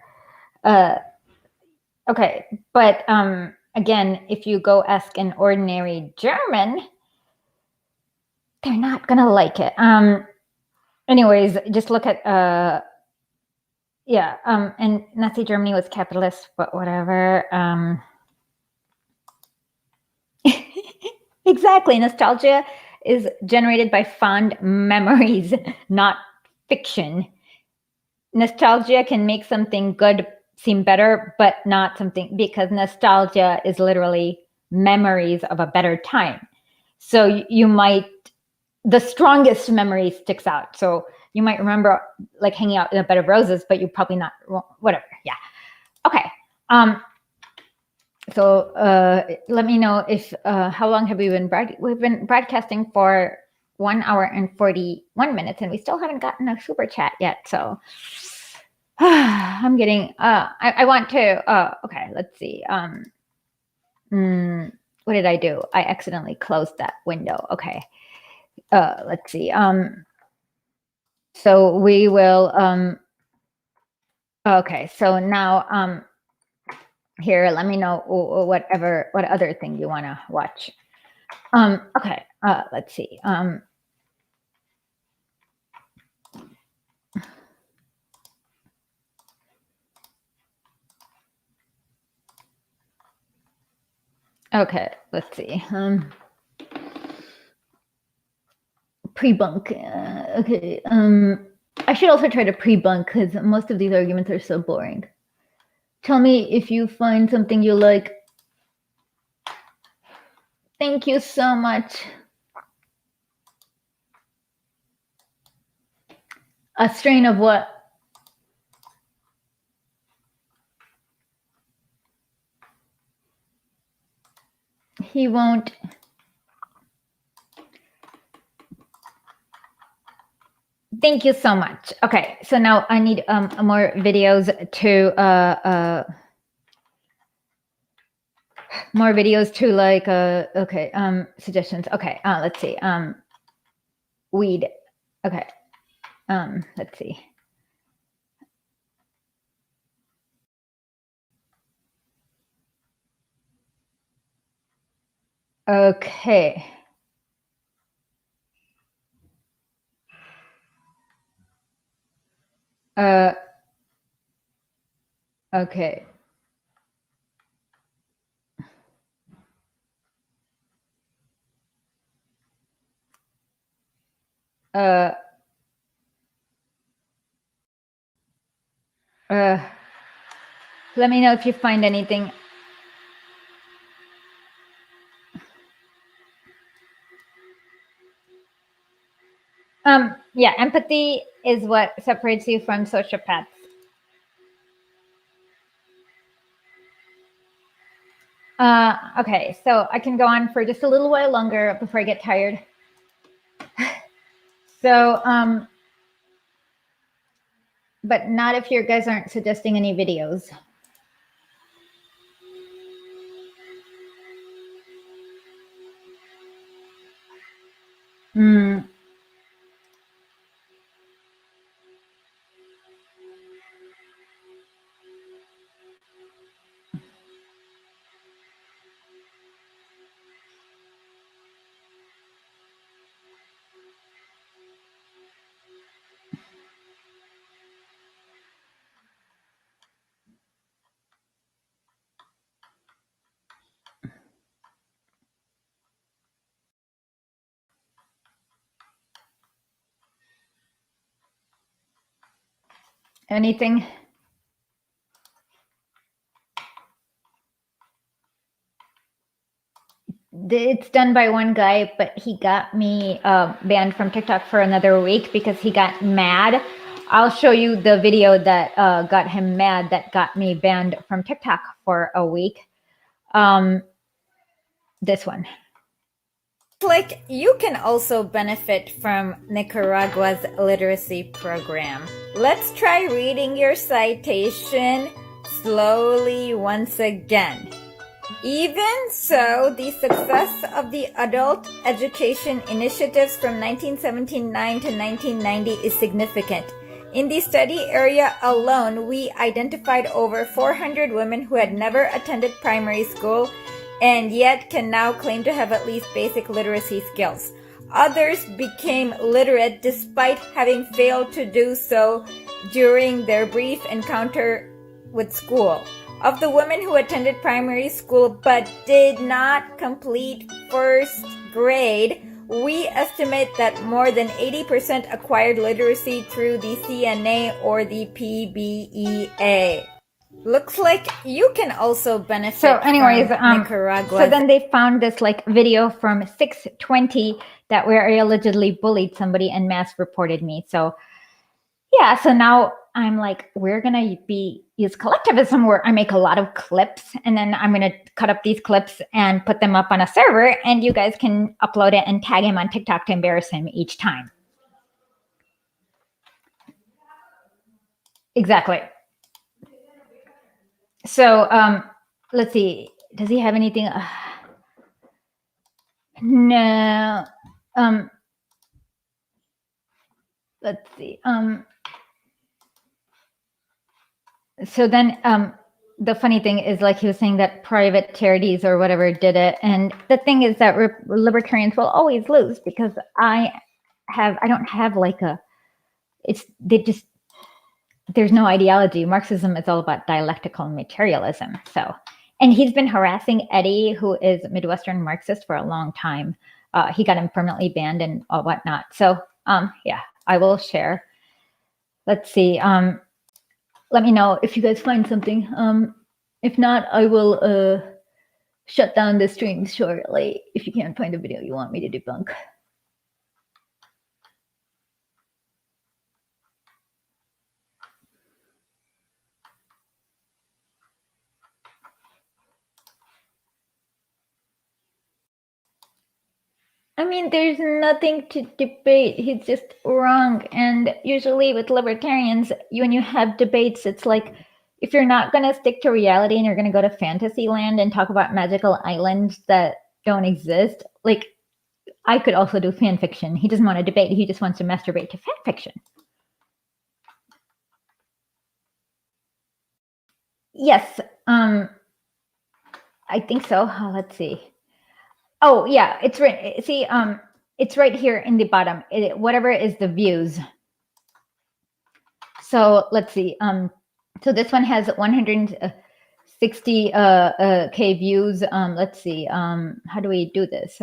Okay, but again, if you go ask an ordinary German, they're not gonna like it. Anyways, just look at and Nazi Germany was capitalist, but whatever. Exactly, nostalgia is generated by fond memories, not fiction. Nostalgia can make something good seem better, but not something, because nostalgia is literally memories of a better time. So you might, the strongest memory sticks out. So you might remember like hanging out in a bed of roses, but you probably not, whatever. Yeah. Okay. So let me know if, how long have we been we've been broadcasting for 1 hour and 41 minutes, and we still haven't gotten a super chat yet. So I'm getting, I want to, okay, let's see. What did I do? I accidentally closed that window. Okay. Let's see. So we will, okay. So now, here, let me know what other thing you want to watch. Okay. Let's see. Okay, let's see. Pre-bunk. Okay. I should also try to pre-bunk because most of these arguments are so boring. Tell me if you find something you like. Thank you so much. A strain of what? He won't. Thank you so much. Okay, so now I need more videos to like okay, suggestions. Okay, let's see. Weed. Okay. Let's see. Okay. Okay. Let me know if you find anything. Yeah, empathy is what separates you from sociopaths. Okay, so I can go on for just a little while longer before I get tired. So, but not if you guys aren't suggesting any videos. Anything? It's done by one guy, but he got me banned from TikTok for another week because he got mad. I'll show you the video that got him mad, that got me banned from TikTok for a week. This one. Like, you can also benefit from Nicaragua's literacy program. Let's try reading your citation slowly once again. Even so, the success of the adult education initiatives from 1979 to 1990 is significant. In the study area alone, we identified over 400 women who had never attended primary school and yet can now claim to have at least basic literacy skills. Others became literate despite having failed to do so during their brief encounter with school. Of the women who attended primary school but did not complete first grade, we estimate that more than 80% acquired literacy through the CNA or the PBEA. Looks like you can also benefit from Nicaragua. So then they found this like video from 620 that where I allegedly bullied somebody and mass reported me. So yeah, so now I'm like, we're gonna use collectivism where I make a lot of clips and then I'm gonna cut up these clips and put them up on a server and you guys can upload it and tag him on TikTok to embarrass him each time. Exactly. So let's see. Does he have anything? No. Let's see. So then the funny thing is, like, he was saying that private charities or whatever did it, and the thing is that libertarians will always lose because I don't have like there's no ideology. Marxism is all about dialectical materialism. So, and he's been harassing Eddie, who is a Midwestern Marxist, for a long time. He got him permanently banned and whatnot. So yeah, I will share. Let's see. Let me know if you guys find something. If not, I will shut down the stream shortly if you can't find a video you want me to debunk. I mean, there's nothing to debate. He's just wrong. And usually with libertarians, when you have debates, it's like, if you're not going to stick to reality and you're going to go to fantasy land and talk about magical islands that don't exist, like, I could also do fan fiction. He doesn't want to debate. He just wants to masturbate to fan fiction. Yes. I think so. Oh, let's see. Oh yeah, it's right. See, it's right here in the bottom. Whatever is the views. So let's see. So this one has 160 K views. Let's see. How do we do this?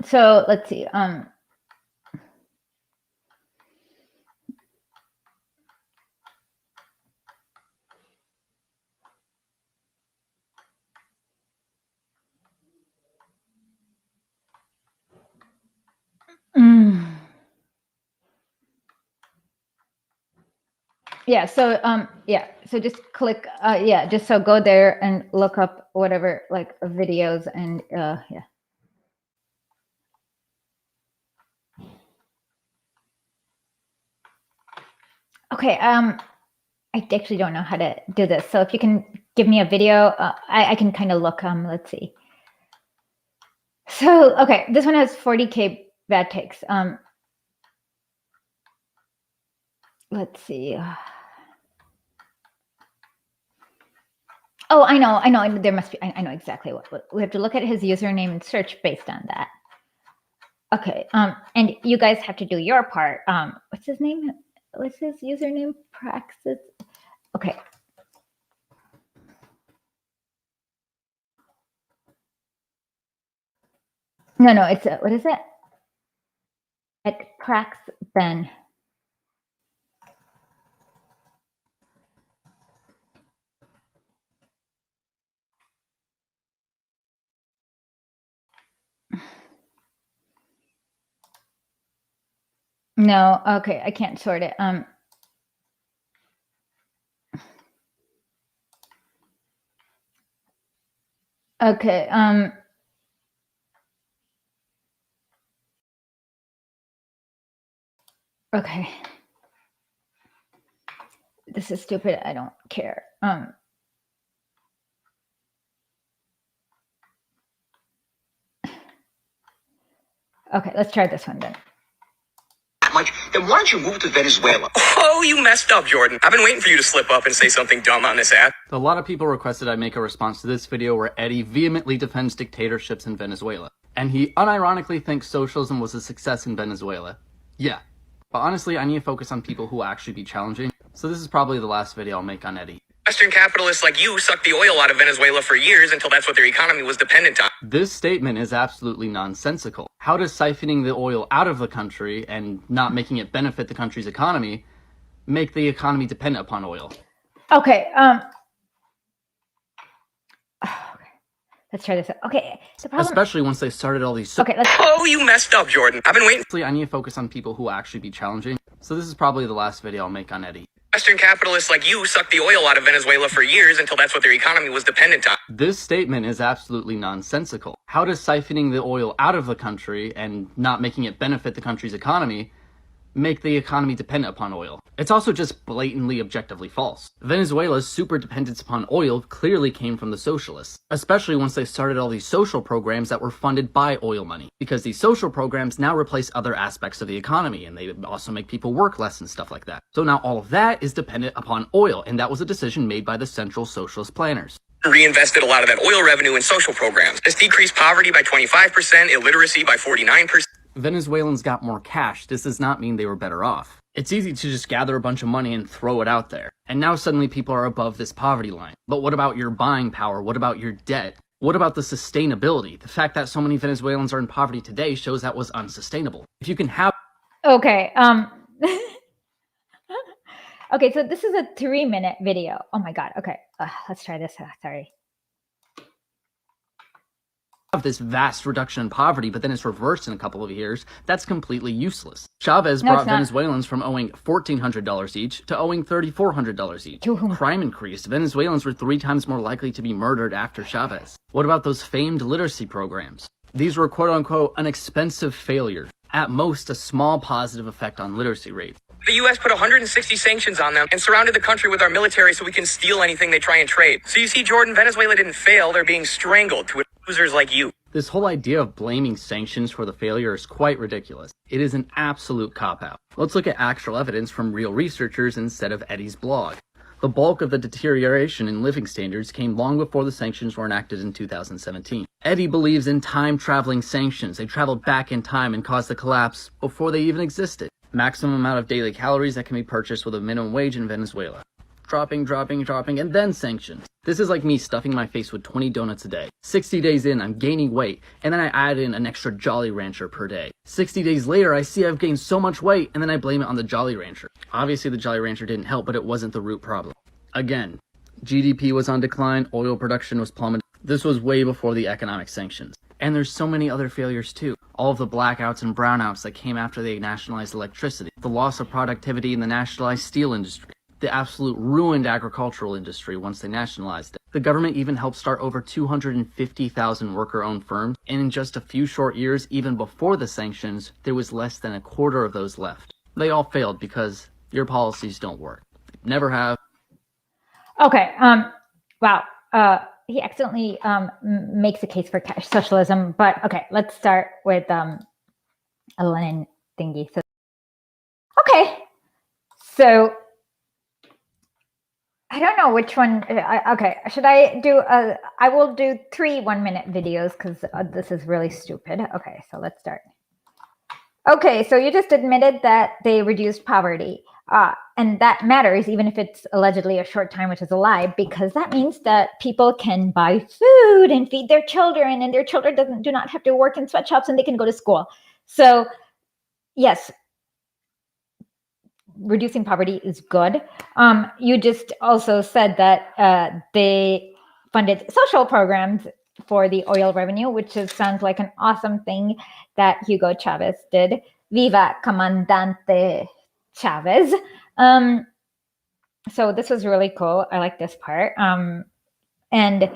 So let's see. Yeah, so yeah, so just click yeah, just so go there and look up whatever, like, videos, and yeah. Okay, I actually don't know how to do this, so if you can give me a video, I can kind of look. Let's see. So okay, this one has 40K bad takes. Let's see. Oh, I know. There must be. I know exactly what we have to look at his username and search based on that. Okay. And you guys have to do your part. What's his name? What's his username? Praxis. Okay. No. It's what is it? At Prax Ben. No, okay, I can't sort it. Okay, okay. This is stupid. I don't care. Okay, let's try this one then. Much, then why don't you move to Venezuela? Oh, you messed up, Jordan. I've been waiting for you to slip up and say something dumb on this app. A lot of people requested I make a response to this video where Eddie vehemently defends dictatorships in Venezuela. And he unironically thinks socialism was a success in Venezuela. Yeah. But honestly, I need to focus on people who will actually be challenging. So this is probably the last video I'll make on Eddie. Western capitalists like you sucked the oil out of Venezuela for years until that's what their economy was dependent on. This statement is absolutely nonsensical. How does siphoning the oil out of the country and not making it benefit the country's economy make the economy dependent upon oil? Okay, let's try this out. Okay, the problem... Especially once they started all these... Okay, let's... Oh, you messed up, Jordan. I've been waiting... I need to focus on people who will actually be challenging. So this is probably the last video I'll make on Eddie. Western capitalists like you sucked the oil out of Venezuela for years until that's what their economy was dependent on. This statement is absolutely nonsensical. How does siphoning the oil out of the country and not making it benefit the country's economy make the economy dependent upon oil? It's also just blatantly objectively false. Venezuela's super dependence upon oil clearly came from the socialists, especially once they started all these social programs that were funded by oil money, because these social programs now replace other aspects of the economy, and they also make people work less and stuff like that. So now all of that is dependent upon oil, and that was a decision made by the central socialist planners. Reinvested a lot of that oil revenue in social programs. This decreased poverty by 25%, illiteracy by 49%. Venezuelans got more cash. This does not mean they were better off. It's easy to just gather a bunch of money and throw it out there. And now suddenly people are above this poverty line. But what about your buying power? What about your debt? What about the sustainability? The fact that so many Venezuelans are in poverty today shows that was unsustainable. If you can have... Okay, okay, so this is a 3-minute video. Oh my god, okay. Let's try this. Sorry. Of this vast reduction in poverty, but then it's reversed in a couple of years, that's completely useless. Chavez brought Venezuelans from owing $1,400 each to owing $3,400 each. Crime increased. Venezuelans were 3 times more likely to be murdered after Chavez. What about those famed literacy programs? These were quote-unquote an expensive failure. At most, a small positive effect on literacy rates. The U.S. put 160 sanctions on them and surrounded the country with our military so we can steal anything they try and trade. So you see, Jordan, Venezuela didn't fail. They're being strangled to losers like you. This whole idea of blaming sanctions for the failure is quite ridiculous. It is an absolute cop-out. Let's look at actual evidence from real researchers instead of Eddie's blog. The bulk of the deterioration in living standards came long before the sanctions were enacted in 2017. Eddie believes in time-traveling sanctions. They traveled back in time and caused the collapse before they even existed. Maximum amount of daily calories that can be purchased with a minimum wage in Venezuela. Dropping, and then sanctions. This is like me stuffing my face with 20 donuts a day. 60 days in, I'm gaining weight, and then I add in an extra Jolly Rancher per day. 60 days later, I see I've gained so much weight, and then I blame it on the Jolly Rancher. Obviously, the Jolly Rancher didn't help, but it wasn't the root problem. Again, GDP was on decline, oil production was plummeting. This was way before the economic sanctions. And there's so many other failures too. All of the blackouts and brownouts that came after they nationalized electricity. The loss of productivity in the nationalized steel industry. The absolute ruined agricultural industry once they nationalized it. The government even helped start over 250,000 worker-owned firms, and in just a few short years, even before the sanctions, there was less than a quarter of those left. They all failed because your policies don't work. They never have. Okay, wow. He accidentally makes a case for cash socialism, but okay, let's start with a Lenin thingy. So, okay, so I don't know which one. Okay, should I do? I will do 3 1-minute videos because this is really stupid. Okay, so let's start. Okay, so you just admitted that they reduced poverty. And that matters, even if it's allegedly a short time, which is a lie, because that means that people can buy food and feed their children, and their children do not have to work in sweatshops, and they can go to school. So, yes, reducing poverty is good. You just also said that they funded social programs for the oil revenue, which sounds like an awesome thing that Hugo Chavez did. Viva Comandante Chavez. So this was really cool. I like this part. And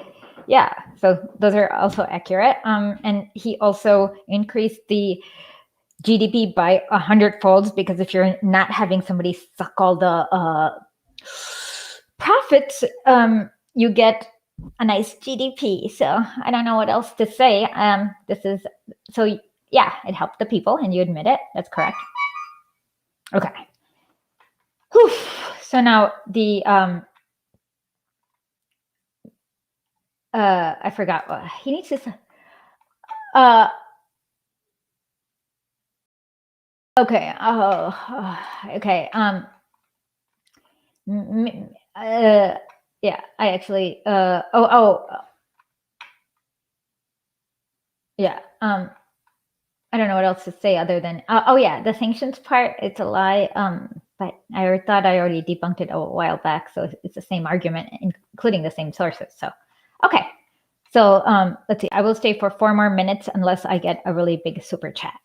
yeah, so those are also accurate. And he also increased the GDP by 100-folds, because if you're not having somebody suck all the profits, you get a nice GDP. So I don't know what else to say. This is so yeah, it helped the people, and you admit it. That's correct. Okay. Whew. So now the I forgot what he needs to. Okay. Oh. Okay. Yeah. I actually. Yeah. I don't know what else to say other than yeah, the sanctions part, it's a lie. But I thought I already debunked it a while back, so it's the same argument, including the same sources. So okay. So let's see. I will stay for 4 more minutes unless I get a really big super chat.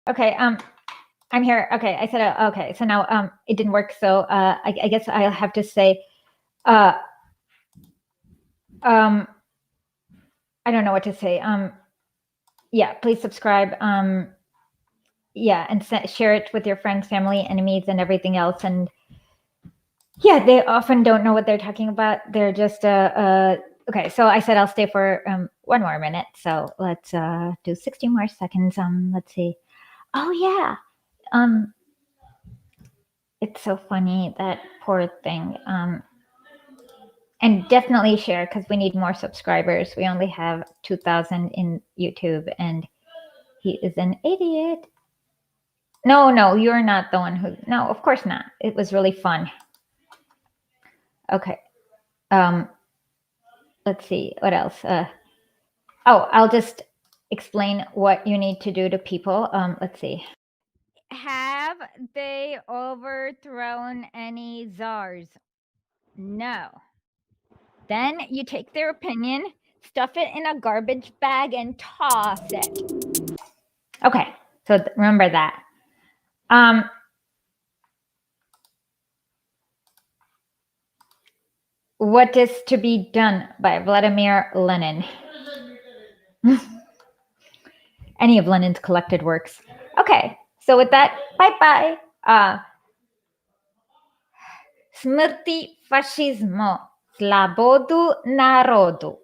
Okay. I'm here. Okay. I said okay. So now it didn't work. So I guess I'll have to say I don't know what to say. Yeah, please subscribe. Yeah, and share it with your friends, family, enemies, and everything else. And yeah, they often don't know what they're talking about. They're just okay. So I said I'll stay for 1 more minute. So let's do 60 more seconds. Let's see. Oh yeah. It's so funny, that poor thing. And definitely share, because we need more subscribers. We only have 2,000 in YouTube, and he is an idiot. No, you're not the one who. No, of course not. It was really fun. Okay. Let's see what else. I'll just explain what you need to do to people. Let's see. Have they overthrown any czars? No. Then you take their opinion, stuff it in a garbage bag, and toss it. Okay, so remember that. What is to be done by Vladimir Lenin? Any of Lenin's collected works. Okay, so with that, bye-bye. Smrti fašizmu, slobodu narodu.